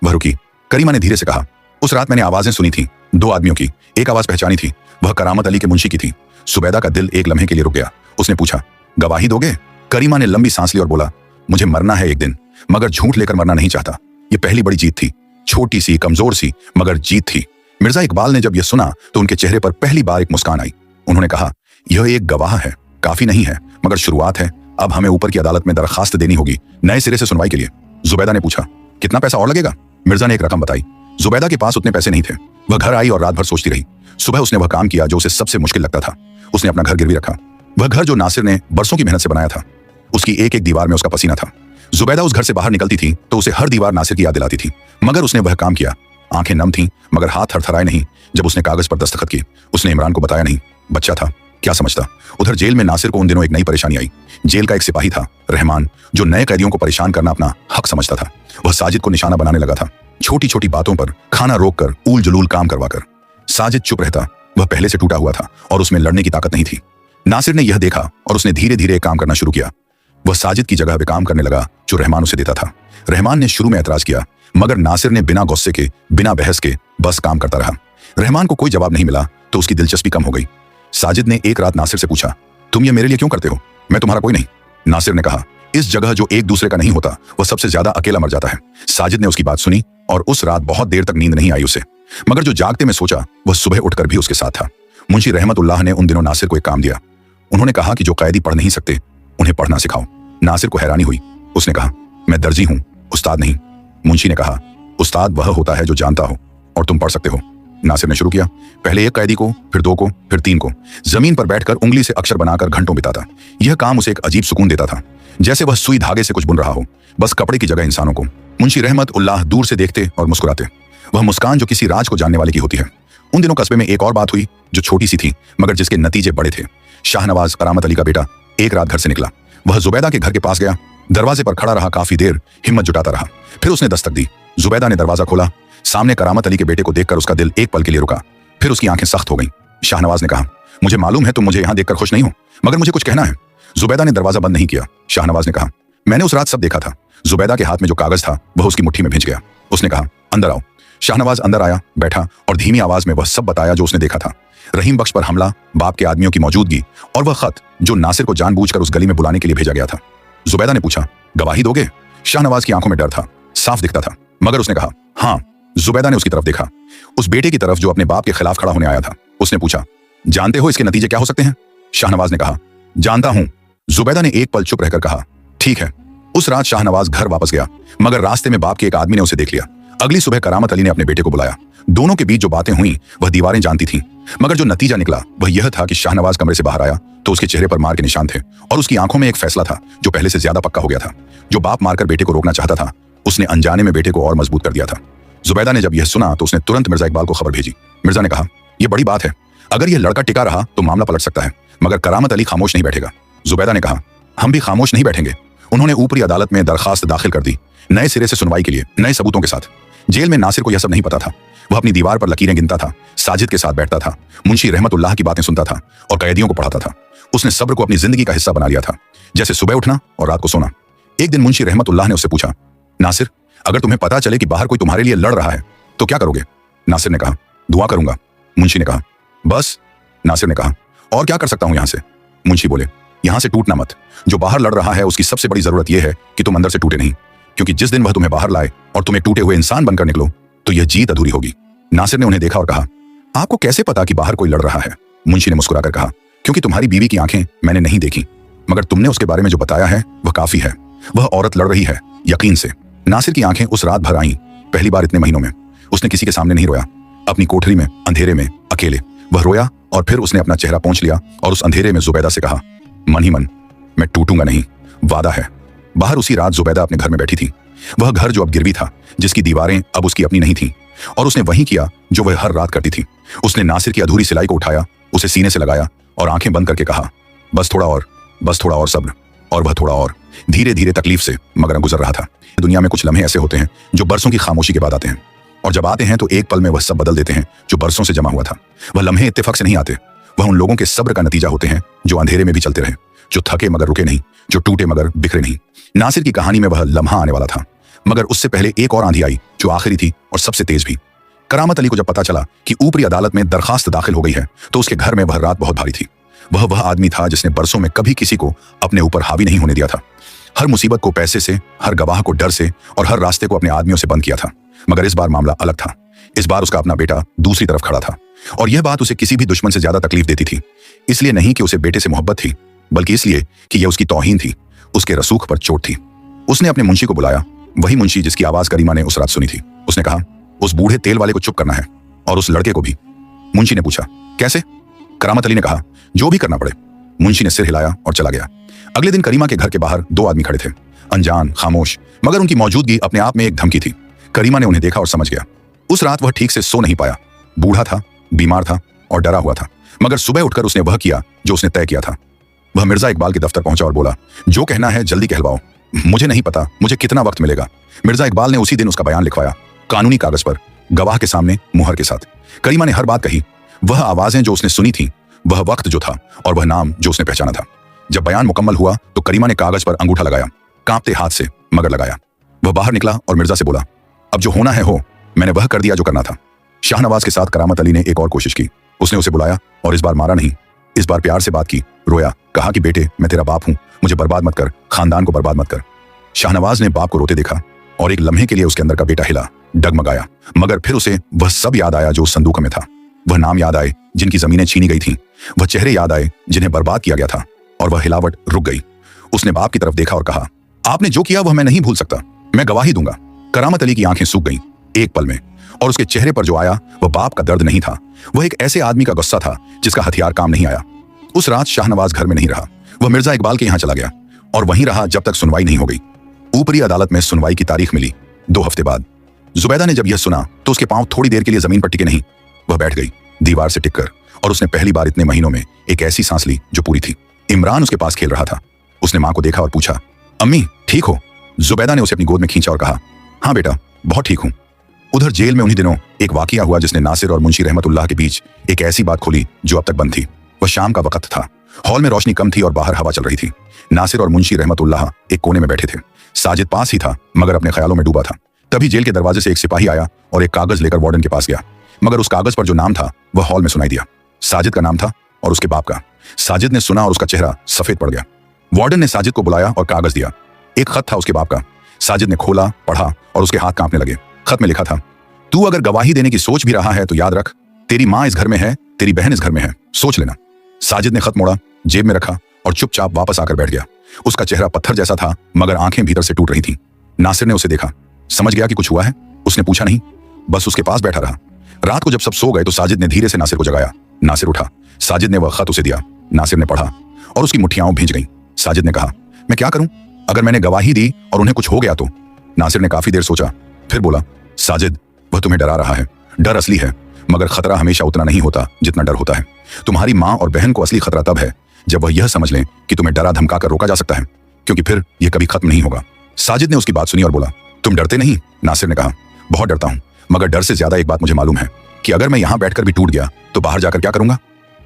[SPEAKER 1] वह रुकी। करीमा ने धीरे से कहा, उस रात मैंने आवाजें सुनी थी, 2 आदमियों की। एक आवाज पहचानी थी, वह करामत अली के मुंशी की थी। जुबैदा का दिल एक लम्हे के लिए रुक गया। उसने पूछा, गवाही दोगे? करीमा ने लंबी सांस ली और बोला, मुझे मरना है एक दिन, मगर झूठ लेकर मरना नहीं चाहता। यह पहली बड़ी जीत थी, छोटी सी, कमजोर सी, मगर जीत थी। मिर्जा इकबाल ने जब यह सुना तो उनके चेहरे पर पहली बार एक मुस्कान आई। उन्होंने कहा, यह एक गवाह है, काफी नहीं है, मगर शुरुआत है। अब हमें ऊपर की अदालत में दरखास्त देनी होगी नए सिरे से सुनवाई के लिए। जुबैदा ने पूछा, कितना पैसा और लगेगा? मिर्जा ने एक रकम बताई। जुबैदा के पास उतने पैसे नहीं थे। वह घर आई और रात भर सोचती रही। सुबह उसने वह काम किया जो उसे सबसे मुश्किल लगता था। उसने अपना घर गिरवी रखा, वह घर जो नासिर ने बरसों की मेहनत से बनाया था। उसकी एक एक दीवार में उसका पसीना था। जुबैदा उस घर से बाहर निकलती थी तो उसे हर दीवार नासिर की याद दिलाती थी, मगर उसने वह काम किया। आंखें नम थीं, मगर हाथ थरथराए नहीं जब उसने कागज पर दस्तखत की। उसने इमरान को बताया नहीं, बच्चा था, क्या समझता। उधर जेल में नासिर को उन दिनों एक नई परेशानी आई। जेल का एक सिपाही था, रहमान, जो नए कैदियों को परेशान करना अपना हक समझता था। वह साजिद को निशाना बनाने लगा था, छोटी छोटी बातों पर खाना रोककर, ऊल जुलूल काम करवाकर। साजिद चुप रहता, वह पहले से टूटा हुआ था और उसमें लड़ने की ताकत नहीं थी। नासिर ने यह देखा और उसने धीरे धीरे काम करना शुरू किया। वह साजिद की जगह वे काम करने लगा जो रहमान उसे देता था। रहमान ने शुरू में ऐतराज किया, मगर नासिर ने बिना गुस्से के, बिना बहस के बस काम करता रहा। रहमान को कोई जवाब नहीं मिला तो उसकी दिलचस्पी कम हो गई। साजिद ने एक रात नासिर से पूछा, तुम ये मेरे लिए क्यों करते हो? मैं तुम्हारा कोई नहीं। नासिर ने कहा, इस जगह जो एक दूसरे का नहीं होता वह सबसे ज्यादा अकेला मर जाता है। साजिद ने उसकी बात सुनी और उस रात बहुत देर तक नींद नहीं आई उसे, मगर जो जागते में सोचा वह सुबह उठकर भी उसके साथ था। मुंशी रहमतुल्लाह ने उन दिनों नासिर को एक काम दिया। उन्होंने कहा कि जो कैदी पढ़ नहीं सकते उन्हें पढ़ना सिखाओ। नासिर को हैरानी हुई। उसने कहा, मैं दर्जी हूं, उस्ताद नहीं। मुंशी ने कहा, उस्ताद वह होता है जो जानता हो, और तुम पढ़ सकते हो। नासिर ने शुरू किया, पहले एक कैदी को, फिर 2 को, फिर 3 को। जमीन पर बैठकर उंगली से अक्षर बनाकर घंटों बिताता। यह काम उसे एक अजीब सुकून देता था, जैसे वह सुई धागे से कुछ बुन रहा हो, बस कपड़े की जगह इंसानों को। मुंशी रहमतुल्लाह दूर से देखते और मुस्कुराते, वह मुस्कान जो किसी राज को जानने वाले की होती है। उन दिनों कस्बे में एक और बात हुई जो छोटी सी थी मगर जिसके नतीजे बड़े थे। शाहनवाज, करामत अली का बेटा, एक रात घर से निकला। वह जुबैदा के घर के पास गया, दरवाजे पर खड़ा रहा, काफी देर हिम्मत जुटाता रहा। फिर उसने दस्तक दी। जुबैदा ने दरवाजा खोला। सामने करामत अली के बेटे को देखकर उसका दिल एक पल के लिए रुका, फिर उसकी आंखें सख्त हो गईं। शाहनवाज ने कहा, मुझे मालूम है तुम मुझे यहां देखकर खुश नहीं हो, मगर मुझे कुछ कहना है। जुबैदा ने दरवाजा बंद नहीं किया। शाहनवाज ने कहा, मैंने उस रात सब देखा था। जुबैदा के हाथ में जो कागज था वह उसकी मुट्ठी में भिंच गया। उसने कहा, अंदर आओ। शाहनवाज अंदर आया, बैठा और धीमी आवाज में वह सब बताया जो उसने देखा था। रहीम बख्श पर हमला, बाप के आदमियों की मौजूदगी और वह खत जो नासिर को जानबूझकर उस गली में बुलाने के लिए भेजा गया था। जुबैदा ने पूछा, गवाही दोगे? शाहनवाज की आंखों में डर था, साफ दिखता था, मगर उसने कहा, हाँ। जुबैदा ने उसकी तरफ देखा, उस बेटे की तरफ जो अपने बाप के खिलाफ खड़ा होने आया था। उसने पूछा, जानते हो इसके नतीजे क्या हो सकते हैं? शाहनवाज ने कहा, जानता हूं। जुबैदा ने एक पल चुप रहकर कहा, ठीक है। उस रात शाहनवाज घर वापस गया, मगर रास्ते में बाप के एक आदमी ने उसे देख लिया। अगली सुबह करामत अली ने अपने बेटे को बुलाया। दोनों के बीच जो बातें हुई वह दीवारें जानती थीं, मगर जो नतीजा निकला वह यह था कि शाहनवाज कमरे से बाहर आया तो उसके चेहरे पर मार के निशान थे और उसकी आंखों में एक फैसला था जो पहले से ज्यादा पक्का हो गया था। जो बाप मारकर बेटे को रोकना चाहता था, उसने अनजाने में बेटे को और मजबूत कर दिया था। जुबैदा ने जब यह सुना तो उसने तुरंत मिर्जा इकबाल को खबर भेजी। मिर्जा ने कहा, यह बड़ी बात है, अगर यह लड़का टिका रहा तो मामला पलट सकता है, मगर करामत अली खामोश नहीं बैठेगा। जुबैदा ने कहा, हम भी खामोश नहीं बैठेंगे। उन्होंने ऊपरी अदालत में दरखास्त दाखिल कर दी, नए सिरे से सुनवाई के लिए, नए सबूतों के साथ। जेल में नासिर को यह सब नहीं पता था। वह अपनी दीवार पर लकीरें गिनता था, साजिद के साथ बैठता था, मुंशी रहमतुल्लाह की बातें सुनता था और कैदियों को पढ़ाता था। उसने सब्र को अपनी जिंदगी का हिस्सा बना लिया था, जैसे सुबह उठना और रात को सोना। एक दिन मुंशी रहमतुल्लाह ने उससे पूछा, नासिर, अगर तुम्हें पता चले कि बाहर कोई तुम्हारे लिए लड़ रहा है तो क्या करोगे? नासिर ने कहा, दुआ करूंगा। मुंशी ने कहा, बस? नासिर ने कहा, और क्या कर सकता हूं यहां से? मुंशी बोले, यहां से टूटना मत। जो बाहर लड़ रहा है उसकी सबसे बड़ी जरूरत यह है कि तुम अंदर से टूटे नहीं, क्योंकि जिस दिन वह तुम्हें बाहर लाए और तुम एक टूटे हुए इंसान बनकर निकलो तो यह जीत अधूरी होगी। नासिर ने उन्हें देखा और कहा, आपको कैसे पता कि बाहर कोई लड़ रहा है? मुंशी ने मुस्कुराकर कहा, क्योंकि तुम्हारी बीवी की आंखें मैंने नहीं देखी, मगर तुमने उसके बारे में जो बताया है वह काफी है। वह औरत लड़ रही है, यकीन से। नासिर की आंखें उस रात भर आईं, पहली बार इतने महीनों में। उसने किसी के सामने नहीं रोया, अपनी कोठरी में अंधेरे में अकेले वह रोया और फिर उसने अपना चेहरा पोंछ लिया और उस अंधेरे में जुबैदा से कहा, मन ही मन, मैं टूटूंगा नहीं, वादा है। बाहर उसी रात जुबैदा अपने घर में बैठी थी, वह घर जो अब गिरवी था, जिसकी दीवारें अब उसकी अपनी नहीं थीं, और उसने वही किया जो वह हर रात करती थी। उसने नासिर की अधूरी सिलाई को उठाया, उसे सीने से लगाया और आंखें बंद करके कहा, बस थोड़ा और, बस थोड़ा और सब्र। और वह थोड़ा और धीरे धीरे तकलीफ से मगर गुजर रहा था। दुनिया में कुछ लम्हे ऐसे होते हैं जो बरसों की खामोशी के बाद आते हैं, और जब आते हैं तो एक पल में वह सब बदल देते हैं जो बरसों से जमा हुआ था। वह लम्हे इत्तेफाक से नहीं आते, वह उन लोगों के सब्र का नतीजा होते हैं जो अंधेरे में भी चलते रहे, जो थके मगर रुके नहीं, जो टूटे मगर बिखरे नहीं। नासिर की कहानी में वह लम्हा आने वाला था, मगर उससे पहले एक और आंधी आई जो आखिरी थी और सबसे तेज भी। करामत अली को जब पता चला कि ऊपरी अदालत में दरखास्त दाखिल हो गई है तो उसके घर में वह रात बहुत भारी थी। वह आदमी था जिसने बरसों में कभी किसी को अपने ऊपर हावी नहीं होने दिया था। हर मुसीबत को पैसे से, हर गवाह को डर से और हर रास्ते को अपने आदमियों से बंद किया था। मगर इस बार मामला अलग था। इस बार उसका अपना बेटा दूसरी तरफ खड़ा था, और यह बात उसे किसी भी दुश्मन से ज्यादा तकलीफ देती थी। इसलिए नहीं कि उसे बेटे से मोहब्बत थी, बल्कि इसलिए कि यह उसकी तौहीन थी, उसके रसूख पर चोट थी। उसने अपने मुंशी को बुलाया, वही मुंशी जिसकी आवाज करीमा ने उस रात सुनी थी। उसने कहा, उस बूढ़े तेल वाले को चुप करना है और उस लड़के को भी। मुंशी ने पूछा, कैसे? करामत अली ने कहा, जो भी करना पड़े। मुंशी ने सिर हिलाया और चला गया। अगले दिन करीमा के घर के बाहर दो आदमी खड़े थे, अनजान, खामोश, मगर उनकी मौजूदगी अपने आप में एक धमकी थी। करीमा ने उन्हें देखा और समझ गया। उस रात वह ठीक से सो नहीं पाया, बूढ़ा था, बीमार था और डरा हुआ था, मगर सुबह उठकर उसने वह किया जो उसने तय किया था। वह मिर्जा इकबाल के दफ्तर पहुंचा और बोला, जो कहना है जल्दी कहलवाओ, मुझे नहीं पता मुझे कितना वक्त मिलेगा। मिर्जा इकबाल ने उसी दिन उसका बयान लिखवाया, कानूनी कागज पर, गवाह के सामने, मुहर के साथ। करीमा ने हर बात कही, वह आवाजें जो उसने सुनी थी, वह वक्त जो था और वह नाम जो उसने पहचाना था। जब बयान मुकम्मल हुआ तो करीमा ने कागज पर अंगूठा लगाया, कांपते हाथ से, मगर लगाया। वह बाहर निकला और मिर्जा से बोला, अब जो होना है हो, मैंने वह कर दिया जो करना था। शाहनवाज के साथ करामत अली ने एक और कोशिश की। उसने उसे बुलाया और इस बार मारा नहीं, इस बार प्यार से बात की, रोया, कहा कि बेटे, मैं तेरा बाप हूं, मुझे बर्बाद मत कर, खानदान को बर्बाद मत कर। शाहनवाज ने बाप को रोते देखा और एक लम्हे के लिए उसके अंदर का बेटा हिला, डगमगाया, मगर फिर उसे वह सब याद आया जो उस संदूक में था। वह नाम याद आए जिनकी जमीनें छीनी गई थीं, वह चेहरे याद आए जिन्हें बर्बाद किया गया था, और वह हिलावट रुक गई। उसने बाप की तरफ देखा और कहा, आपने जो किया वह मैं नहीं भूल सकता, मैं गवाही दूंगा। करामत अली की आंखें सूख गईं एक पल में, और उसके चेहरे पर जो आया वह बाप का दर्द नहीं था, वह एक ऐसे आदमी का गुस्सा था जिसका हथियार काम नहीं आया। उस रात शाहनवाज घर में नहीं रहा, वह मिर्जा इकबाल के यहां चला गया और वहीं रहा जब तक सुनवाई नहीं हो गई। ऊपरी अदालत में सुनवाई की तारीख मिली 2 हफ्ते बाद। जुबैदा ने जब यह सुना तो उसके पांव थोड़ी देर के लिए जमीन पर टिके नहीं, वह बैठ गई दीवार से टिककर, और उसने पहली बार इतने महीनों में एक ऐसी सांस ली जो पूरी थी। इमरान उसके पास खेल रहा था। उसने मां को देखा और पूछा, अम्मी ठीक हो? जुबैदा ने उसे अपनी गोद में खींचा और कहा, हाँ बेटा, बहुत ठीक हूं। उधर जेल में उन्हीं दिनों एक वाकया हुआ जिसने नासिर और मुंशी रहमतुल्लाह के बीच एक ऐसी बात खोली जो अब तक बंद थी। वह शाम का वक्त था। हॉल में रोशनी कम थी और बाहर हवा चल रही थी। नासिर और मुंशी रहमतुल्लाह एक कोने में बैठे थे। साजिद पास ही था मगर अपने ख्यालों में डूबा था। तभी जेल के दरवाजे से एक सिपाही आया और एक कागज लेकर वार्डन के पास गया, मगर उस कागज पर जो नाम था वह हॉल में सुनाई दिया। साजिद का नाम था और उसके बाप का। साजिद ने सुना और उसका चेहरा सफेद पड़ गया। वार्डन ने साजिद को बुलाया और कागज दिया। एक खत था उसके बाप का। साजिद ने खोला, पढ़ा और उसके हाथ कांपने लगे। खत में लिखा था, तू अगर गवाही देने की सोच भी रहा है तो याद रख, तेरी माँ इस घर में है, तेरी बहन इस घर में है, सोच लेना। साजिद ने खत मोड़ा, जेब में रखा और चुपचाप वापस आकर बैठ गया। उसका चेहरा पत्थर जैसा था मगर आंखें भीतर से टूट रही थीं। नासिर ने उसे देखा, समझ गया कि कुछ हुआ है। उसने पूछा नहीं, बस उसके पास बैठा रहा। रात को जब सब सो गए तो साजिद ने धीरे से नासिर को जगाया। नासिर उठा। साजिद ने वह खत उसे दिया। नासिर ने पढ़ा और उसकी मुट्ठियां भींच गईं। साजिद ने कहा, मैं क्या करूं? अगर मैंने गवाही दी और उन्हें कुछ हो गया तो? नासिर ने काफी देर सोचा, फिर बोला, साजिद, वह तुम्हें डरा रहा है। डर असली है मगर खतरा हमेशा उतना नहीं होता जितना डर होता है। तुम्हारी माँ और बहन को असली खतरा तब है जब वह यह समझ लें कि तुम्हें डरा धमका कर रोका जा सकता है, क्योंकि फिर यह कभी खत्म नहीं होगा। साजिद ने उसकी बात सुनी और बोला, तुम डरते नहीं? नासिर ने कहा, बहुत डरता हूं, मगर डर से ज्यादा एक बात मुझे मालूम है कि अगर मैं यहां बैठकर भी टूट गया तो बाहर जाकर क्या करूंगा।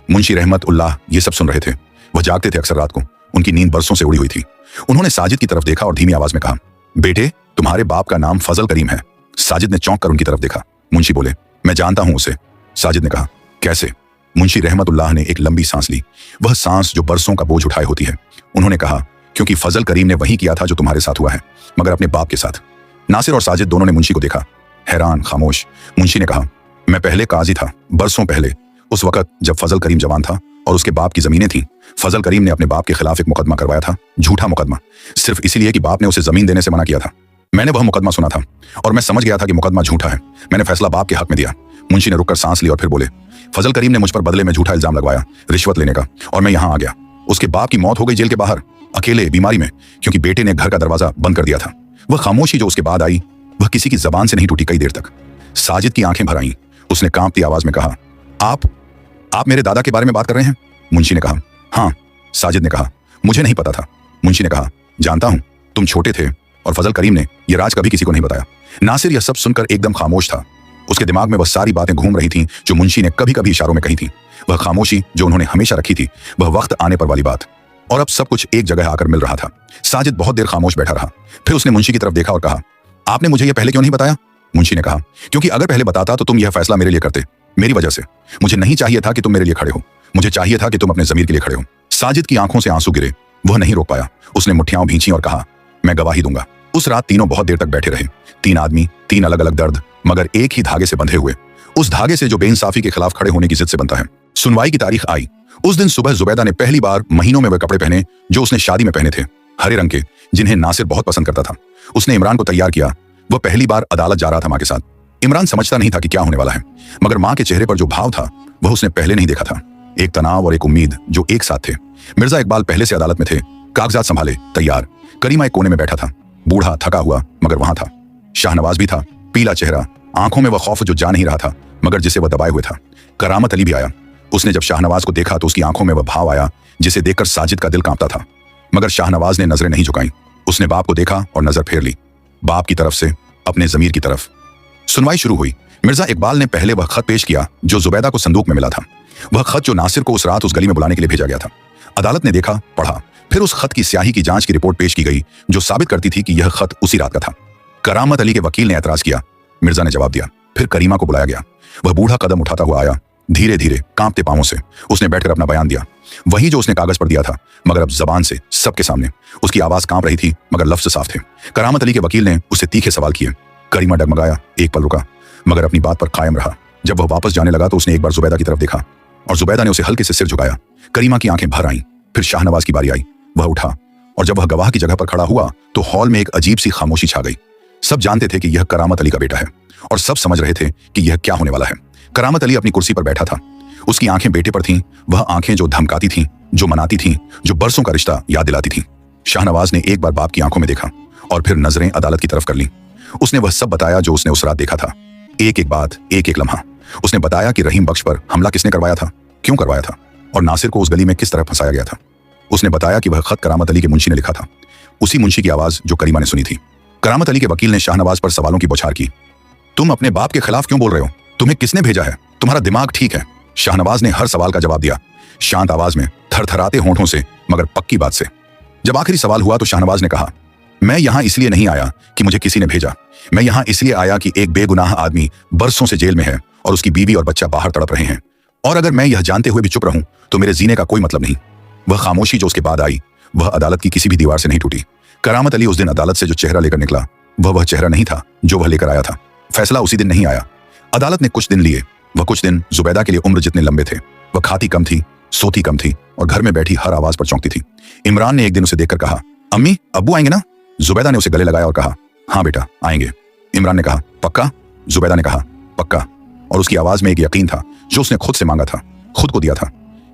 [SPEAKER 1] मुंशी रहमतुल्लाह ये सब सुन रहे थे। वह जागते थे अक्सर रात को। उनकी नींद बरसों से उड़ी हुई थी। उन्होंने साजिद की तरफ देखा और धीमी आवाज में कहा, बेटे, तुम्हारे बाप का नाम फजल करीम है। साजिद ने चौंक कर उनकी तरफ देखा। मुंशी बोले, मैं जानता हूं उसे। साजिद ने कहा, कैसे? मुंशी रहमतुल्लाह ने एक लंबी सांस ली, वह सांस जो बरसों का बोझ उठाए होती है। उन्होंने कहा, क्योंकि फजल करीम ने वही किया था जो तुम्हारे साथ हुआ है, मगर अपने बाप के साथ। नासिर और साजिद दोनों ने मुंशी को देखा, हैरान, खामोश। मुंशी ने कहा, मैं पहले काजी था, बरसों पहले, उस वक्त जब फजल करीम जवान था और उसके बाप की जमीनें थीं। फजल करीम ने अपने बाप के खिलाफ एक मुकदमा करवाया था, झूठा मुकदमा, सिर्फ इसलिए कि बाप ने उसे जमीन देने से मना किया था। मैंने वह मुकदमा सुना था और मैं समझ गया था कि मुकदमा झूठा है। मैंने फैसला बाप के हक में दिया। मुंशी ने रुककर सांस ली और फिर बोले, फजल करीम ने मुझ पर बदले में झूठा इल्जाम लगवाया, रिश्वत लेने का, और मैं यहां आ गया। उसके बाप की मौत हो गई जेल के बाहर, अकेले, बीमारी में, क्योंकि बेटे ने घर का दरवाजा बंद कर दिया था। वह खामोशी जो उसके बाद आई वह किसी की जबान से नहीं टूटी कई देर तक। साजिद की आंखें भर आईं। उसने कांपती आवाज में कहा, आप मेरे दादा के बारे में बात कर रहे हैं? मुंशी ने कहा, हाँ। साजिद ने कहा, मुझे नहीं पता था। मुंशी ने कहा, जानता हूं, तुम छोटे थे और फजल करीम ने यह राज कभी किसी को नहीं बताया। नासिर यह सब सुनकर एकदम खामोश था। उसके दिमाग में वह सारी बातें घूम रही थीं जो मुंशी ने कभी कभी इशारों में कही थी। वह खामोशी जो उन्होंने हमेशा रखी थी, वह वक्त आने पर वाली बात, और अब सब कुछ एक जगह आकर मिल रहा था। साजिद बहुत देर खामोश बैठा रहा। फिर उसने मुंशी की तरफ देखा और कहा, आपने मुझे यह पहले क्यों नहीं बताया? मुंशी ने कहा, क्योंकि अगर पहले बताता तो तुम यह फैसला मेरे लिए करते, मेरी वजह से। मुझे नहीं चाहिए था कि तुम मेरे लिए खड़े हो, मुझे चाहिए था कि तुम अपने ज़मीर के लिए खड़े हो। साजिद की आंखों से आंसू गिरे। वह नहीं रोक पाया। उसने मुट्ठियां भींची और कहा, मैं गवाही दूंगा। उस रात तीनों बहुत देर तक बैठे रहे। 3 आदमी, 3 अलग अलग दर्द, मगर एक ही धागे से बंधे हुए, उस धागे से जो बेइंसाफी के खिलाफ खड़े होने की जिद से बनता है। सुनवाई की तारीख आई। उस दिन सुबह जुबैदा ने पहली बार महीनों में वह कपड़े पहने जो उसने शादी में पहने थे, हरे रंग के, जिन्हें नासिर बहुत पसंद करता था। उसने इमरान को तैयार किया। वह पहली बार अदालत जा रहा था मां के साथ। इमरान समझता नहीं था कि क्या होने वाला है, मगर मां के चेहरे पर जो भाव था वह उसने पहले नहीं देखा था। एक तनाव और एक उम्मीद जो एक साथ थे। मिर्जा इकबाल पहले से अदालत में थे, कागजात संभाले, तैयार। करीमा एक कोने में बैठा था, बूढ़ा, थका हुआ, मगर वहां था। शाहनवाज भी था, पीला चेहरा, आंखों में वह खौफ जो जा नहीं रहा था मगर जिसे वह दबाए हुए था। करामत अली भी आया। उसने जब शाहनवाज को देखा तो उसकी आंखों में वह भाव आया जिसे देखकर साजिद का दिल कांपता था, मगर शाहनवाज ने नजरें नहीं झुकाई। उसने बाप को देखा और नजर फेर ली, बाप की तरफ से अपने जमीर की तरफ। सुनवाई शुरू हुई। मिर्जा इकबाल ने पहले वह खत पेश किया जो जुबैदा को संदूक में मिला था, वह खत जो नासिर को उस रात उस गली में बुलाने के लिए भेजा गया था। अदालत ने देखा, पढ़ा, फिर उस खत की स्याही की जांच की रिपोर्ट पेश की गई जो साबित करती थी कि यह खत उसी रात का था। करामत अली के वकील ने एतराज किया। मिर्जा ने जवाब दिया। फिर करीमा को बुलाया गया। वह बूढ़ा कदम उठाता हुआ आया, धीरे धीरे, कांपते पांवों से। उसने बैठकर अपना बयान दिया, वही जो उसने कागज पर दिया था, मगर अब जबान से, सबके सामने। उसकी आवाज कांप रही थी मगर लफ्ज साफ थे। करामत अली के वकील ने उससे तीखे सवाल किए। करीमा डगमगाया, एक पल रुका, मगर अपनी बात पर कायम रहा। जब वह वापस जाने लगा तो उसने एक बार जुबैदा की तरफ देखा और जुबैदा ने उसे हल्के से सिर झुकाया। करीमा की आंखें भर आईं। फिर शाहनवाज की बारी आई। वह उठा और जब वह गवाह की जगह पर खड़ा हुआ तो हॉल में एक अजीब सी खामोशी छा गई। सब जानते थे कि यह करामत अली का बेटा है और सब समझ रहे थे कि यह क्या होने वाला है। करामत अली अपनी कुर्सी पर बैठा था। उसकी आंखें बेटे पर थीं, वह आंखें जो धमकाती थीं, जो मनाती थीं, जो बरसों का रिश्ता याद दिलाती थीं। शाहनवाज ने एक बार बाप की आंखों में देखा और फिर नजरें अदालत की तरफ कर ली। उसने वह सब बताया जो उसने उस रात देखा था, एक एक बात, एक एक लम्हा। उसने बताया कि रहीम बख्श पर हमला किसने करवाया था, क्यों करवाया था, और नासिर को उस गली में किस तरह फंसाया गया था। उसने बताया कि वह खत करामत अली के मुंशी ने लिखा था, उसी मुंशी की आवाज जो करीमा ने सुनी थी। करामत अली के वकील ने शाहनवाज पर सवालों की बौछार की। तुम अपने बाप के खिलाफ क्यों बोल रहे हो? तुम्हें किसने भेजा है? तुम्हारा दिमाग ठीक है? शाहनवाज ने हर सवाल का जवाब दिया, शांत आवाज में, थरथराते होंठों से मगर पक्की बात से। जब आखिरी सवाल हुआ तो शाहनवाज ने कहा, मैं यहां इसलिए नहीं आया कि मुझे किसी ने भेजा, मैं यहां इसलिए आया कि एक बेगुनाह आदमी बरसों से जेल में है और उसकी बीवी और बच्चा बाहर तड़प रहे हैं, और अगर मैं यह जानते हुए भी चुप रहूं तो मेरे जीने का कोई मतलब नहीं। वह खामोशी जो उसके बाद आई वह अदालत की किसी भी दीवार से नहीं टूटी। करामत अली उस दिन अदालत से जो चेहरा लेकर निकला वह चेहरा नहीं था जो वह लेकर आया था। फैसला उसी दिन नहीं आया। अदालत ने कुछ दिन लिए। वह कुछ दिन जुबैदा के लिए उम्र जितने लंबे थे। वह खाती कम थी, सोती कम थी और घर में बैठी हर आवाज पर चौंकती थी। इमरान ने एक दिन उसे देखकर कहा, अम्मी अब्बू आएंगे ना? जुबैदा ने उसे गले लगाया और कहा, हाँ बेटा आएंगे। इमरान ने कहा, पक्का? जुबैदा ने कहा, पक्का। और उसकी आवाज में एक यकीन था जो उसने खुद से मांगा था, खुद को दिया था।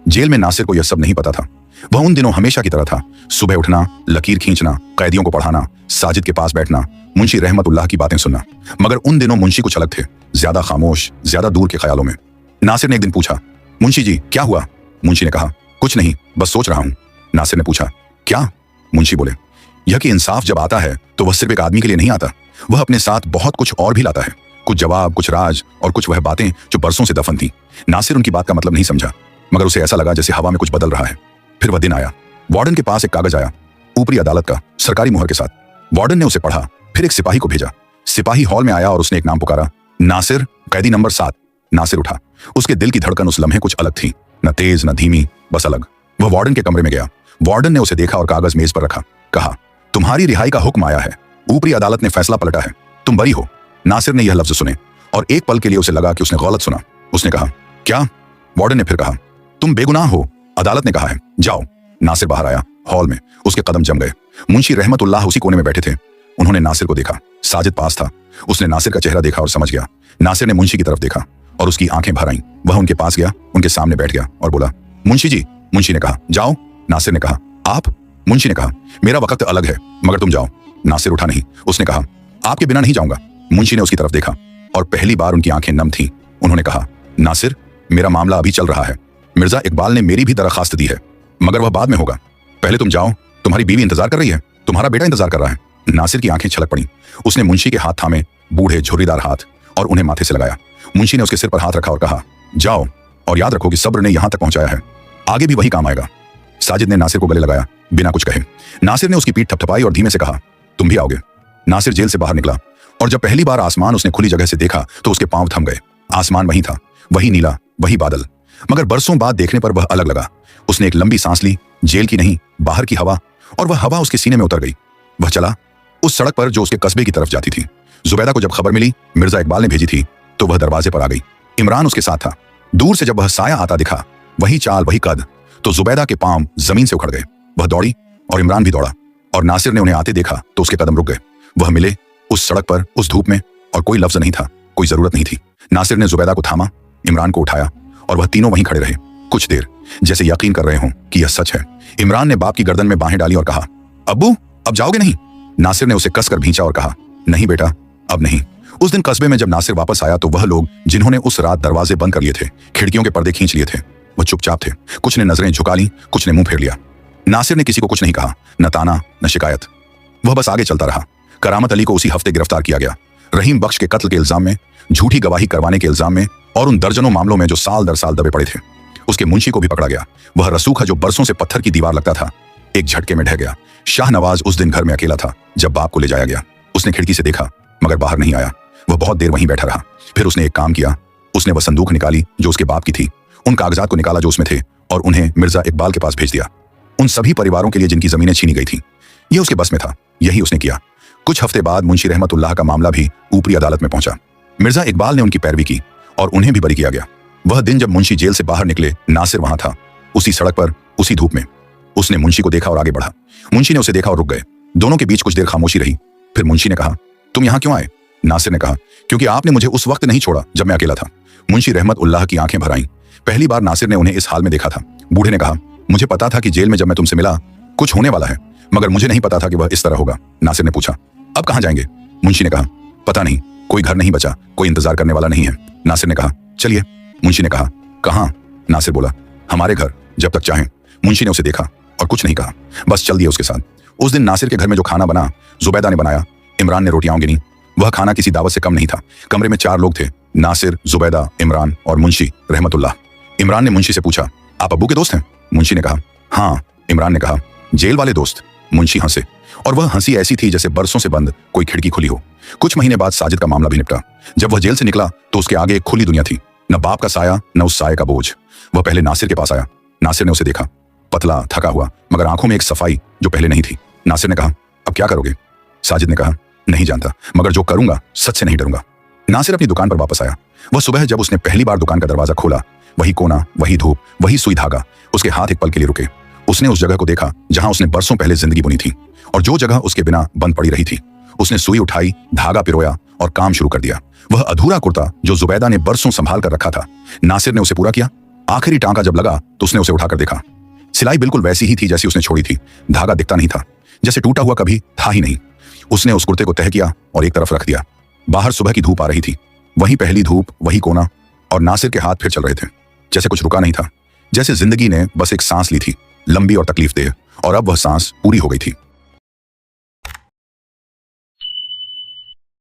[SPEAKER 1] जेल में नासिर को यह सब नहीं पता था। वह उन दिनों हमेशा की तरह था। सुबह उठना, लकीर खींचना, कैदियों को पढ़ाना, साजिद के पास बैठना, मुंशी रहमतुल्लाह की बातें सुनना। मगर उन दिनों मुंशी कुछ अलग थे, ज्यादा खामोश, ज्यादा दूर के ख्यालों में। नासिर ने एक दिन पूछा, मुंशी जी क्या हुआ? मुंशी ने कहा, कुछ नहीं, बस सोच रहा हूं। नासिर ने पूछा, क्या? मुंशी बोले, यह कि इंसाफ जब आता है तो वह सिर्फ एक आदमी के लिए नहीं आता, वह अपने साथ बहुत कुछ और भी लाता है। कुछ जवाब, कुछ राज और कुछ वह बातें जो बरसों से दफन थी। नासिर उनकी बात का मतलब नहीं समझा, मगर उसे ऐसा लगा जैसे हवा में कुछ बदल रहा है। फिर वह दिन आया। वार्डन के पास एक कागज आया, ऊपरी अदालत का, सरकारी मुहर के साथ। वार्डन ने उसे पढ़ा, फिर एक सिपाही को भेजा। सिपाही हॉल में आया और उसने एक नाम पुकारा, नासिर, कैदी नंबर 7। नासिर उठा। उसके दिल की धड़कन उस लम्हे कुछ अलग थी, न तेज न धीमी, बस अलग। वह वार्डन के कमरे में गया। वार्डन ने उसे देखा और कागज मेज पर रखा। कहा, तुम्हारी रिहाई का हुक्म आया है, ऊपरी अदालत ने फैसला पलटा है, तुम बरी हो। नासिर ने यह लफ्ज सुने और एक पल के लिए उसे लगा कि उसने गलत सुना। उसने कहा, क्या? वार्डन ने फिर कहा, तुम बेगुनाह हो, अदालत ने कहा है, जाओ। नासिर बाहर आया। हॉल में उसके कदम जम गए। मुंशी रहमतुल्लाह उसी कोने में बैठे थे। उन्होंने नासिर को देखा। साजिद पास था। उसने नासिर का चेहरा देखा और समझ गया। नासिर ने मुंशी की तरफ देखा और उसकी आंखें भर आईं। वह उनके पास गया, उनके सामने बैठ गया और बोला, मुंशी जी। मुंशी ने कहा, जाओ। नासिर ने कहा, आप? मुंशी ने कहा, मेरा वक्त अलग है, मगर तुम जाओ। नासिर उठा नहीं। उसने कहा, आपके बिना नहीं जाऊंगा। मुंशी ने उसकी तरफ देखा और पहली बार उनकी आंखें नम थीं। उन्होंने कहा, नासिर, मेरा मामला अभी चल रहा है। मिर्जा इकबाल ने मेरी भी दरखास्त दी है, मगर वह बाद में होगा। पहले तुम जाओ, तुम्हारी बीवी इंतजार कर रही है, तुम्हारा बेटा इंतजार कर रहा है। नासिर की आंखें छलक पड़ी। उसने मुंशी के हाथ थामे, बूढ़े झुर्रीदार हाथ, और उन्हें माथे से लगाया। मुंशी ने उसके सिर पर हाथ रखा और कहा, जाओ, और याद रखो कि सब्र ने यहां तक पहुंचाया है, आगे भी वही काम आएगा। साजिद ने नासिर को गले लगाया बिना कुछ कहे। नासिर ने उसकी पीठ थपथपाई और धीमे से कहा, तुम भी आओगे। नासिर जेल से बाहर निकला और जब पहली बार आसमान उसने खुली जगह से देखा तो उसके पांव थम गए। आसमान वही था, वही नीला, वही बादल, मगर बरसों बाद देखने पर वह अलग लगा। उसने एक लंबी सांस ली, जेल की नहीं, बाहर की हवा, और वह हवा उसके सीने में उतर गई। वह चला उस सड़क पर जो उसके कस्बे की तरफ जाती थी। जुबैदा को जब खबर मिली मिर्जा इकबाल ने भेजी थी तो वह दरवाजे पर आ गई। इमरान उसके साथ था। दूर से जब वह साया आता दिखा, वही चाल, वही कद, तो जुबैदा के पांव जमीन से उखड़ गए। वह दौड़ी और इमरान भी दौड़ा, और नासिर ने उन्हें आते देखा तो उसके कदम रुक गए। वह मिले उस सड़क पर, उस धूप में, और कोई लफ्ज नहीं था, कोई जरूरत नहीं थी। नासिर ने जुबैदा को थामा, इमरान को उठाया, और वह तीनों वहीं खड़े रहे कुछ देर, जैसे यकीन कर रहे हों कि यह सच है। इमरान ने बाप की गर्दन में बाहें डाली और कहा, अब्बू अब जाओगे नहीं? नासिर ने उसे कसकर भींचा और कहा, नहीं बेटा, अब नहीं। उस दिन कस्बे में जब नासिर वापस आया तो वह लोग जिन्होंने उस रात दरवाजे बंद कर लिए थे, खिड़कियों के पर्दे खींच लिए थे, वह चुपचाप थे। कुछ ने नजरें झुका ली, कुछ ने मुंह फेर लिया। नासिर ने किसी को कुछ नहीं कहा, न ताना न शिकायत। वह बस आगे चलता रहा। करामत अली को उसी हफ्ते गिरफ्तार किया गया, रहीम बख्श के कत्ल के इल्जाम में, झूठी गवाही करवाने के इल्जाम में, और उन दर्जनों मामलों में जो साल दर साल दबे पड़े थे। उसके मुंशी को भी पकड़ा गया। वह रसूखा जो बरसों से पत्थर की दीवार लगता था, एक झटके में ढह गया। शाहनवाज उस दिन घर में अकेला था जब बाप को ले जाया गया। उसने खिड़की से देखा मगर बाहर नहीं आया। वह बहुत देर वहीं बैठा रहा। फिर उसने एक काम किया। उसने वह संदूक निकाली जो उसके बाप की थी, उन कागजात को निकाला जो उसमें थे, और उन्हें मिर्जा इकबाल के पास भेज दिया। उन सभी परिवारों के लिए जिनकी जमीनें छीनी गई थी। यह उसके बस में था, यही उसने किया। कुछ हफ्ते बाद मुंशी रहमतुल्लाह का मामला भी ऊपरी अदालत में पहुंचा। मिर्जा इकबाल ने उनकी पैरवी की और उन्हें भी बरी किया गया। वह दिन जब मुंशी जेल से बाहर निकले, नासिर वहां था, उसी सड़क पर, उसी धूप में। उसने मुंशी को देखा और आगे बढ़ा। मुंशी ने उसे देखा और रुक गए। दोनों के बीच कुछ देर खामोशी रही। फिर मुंशी ने कहा, तुम यहां क्यों आए? नासिर ने कहा, क्योंकि आपने मुझे उस वक्त नहीं छोड़ा जब मैं अकेला था। मुंशी रहमतुल्लाह की आंखें भर आईं। पहली बार नासिर ने उन्हें इस हाल में देखा था। बूढ़े ने कहा, मुझे पता था कि जेल में जब मैं तुमसे मिला कुछ होने वाला है, मगर मुझे नहीं पता था कि वह इस तरह होगा। नासिर ने पूछा, अब कहां जाएंगे? मुंशी ने कहा, पता नहीं, कोई घर नहीं बचा, कोई इंतजार करने वाला नहीं है। नासिर ने कहा, चलिए। मुंशी ने कहा, कहां? नासिर बोला, हमारे घर, जब तक चाहें। मुंशी ने उसे देखा और कुछ नहीं कहा, बस चल दिया उसके साथ। उस दिन नासिर के घर में जो खाना बना जुबैदा ने बनाया। इमरान ने रोटियां गिनी। वह खाना किसी दावत से कम नहीं था। कमरे में 4 लोग थे, नासिर, जुबैदा, इमरान और मुंशी रहमतुल्लाह। इमरान ने मुंशी से पूछा, आप अब्बू के दोस्त हैं? मुंशी ने कहा। हाँ, इमरान ने कहा। जेल वाले दोस्त? मुंशी हंसे, और वह हंसी ऐसी थी जैसे बरसों से बंद कोई खिड़की खुली हो। कुछ महीने बाद साजिद का मामला भी निपटा। जब वह जेल से निकला तो उसके आगे एक खुली दुनिया थी। न बाप का साया, न उस साये का बोझ। वह पहले नासिर के पास आया। नासिर ने उसे देखा, पतला, थका हुआ, मगर आंखों में एक सफाई जो पहले नहीं थी। नासिर ने कहा, अब क्या करोगे? साजिद ने कहा, नहीं जानता, मगर जो करूंगा सच से नहीं डरूंगा। नासिर अपनी दुकान पर वापस आया। वह सुबह जब उसने पहली बार दुकान का दरवाजा खोला, वही कोना, वही धूप, वही सुई धागा। उसके हाथ एक पल के लिए रुके। उसने उस जगह को देखा जहां उसने बरसों पहले जिंदगी बुनी थी, और जो जगह उसके बिना बंद पड़ी रही थी। उसने सुई उठाई, धागा पिरोया और काम शुरू कर दिया। वह अधूरा कुर्ता जो जुबैदा ने बरसों संभाल कर रखा था, नासिर ने उसे पूरा किया। आखिरी टांका जब लगा तो उसने उसे उठाकर देखा। सिलाई बिल्कुल वैसी ही थी जैसी उसने छोड़ी थी। धागा दिखता नहीं था, जैसे टूटा हुआ कभी था ही नहीं। उसने उस कुर्ते को तह किया और एक तरफ रख दिया। बाहर सुबह की धूप आ रही थी, वही पहली धूप, वही कोना, और नासिर के हाथ फिर चल रहे थे। जैसे कुछ रुका नहीं था, जैसे जिंदगी ने बस एक सांस ली थी, लंबी और तकलीफदेह, और अब वह सांस पूरी हो गई थी।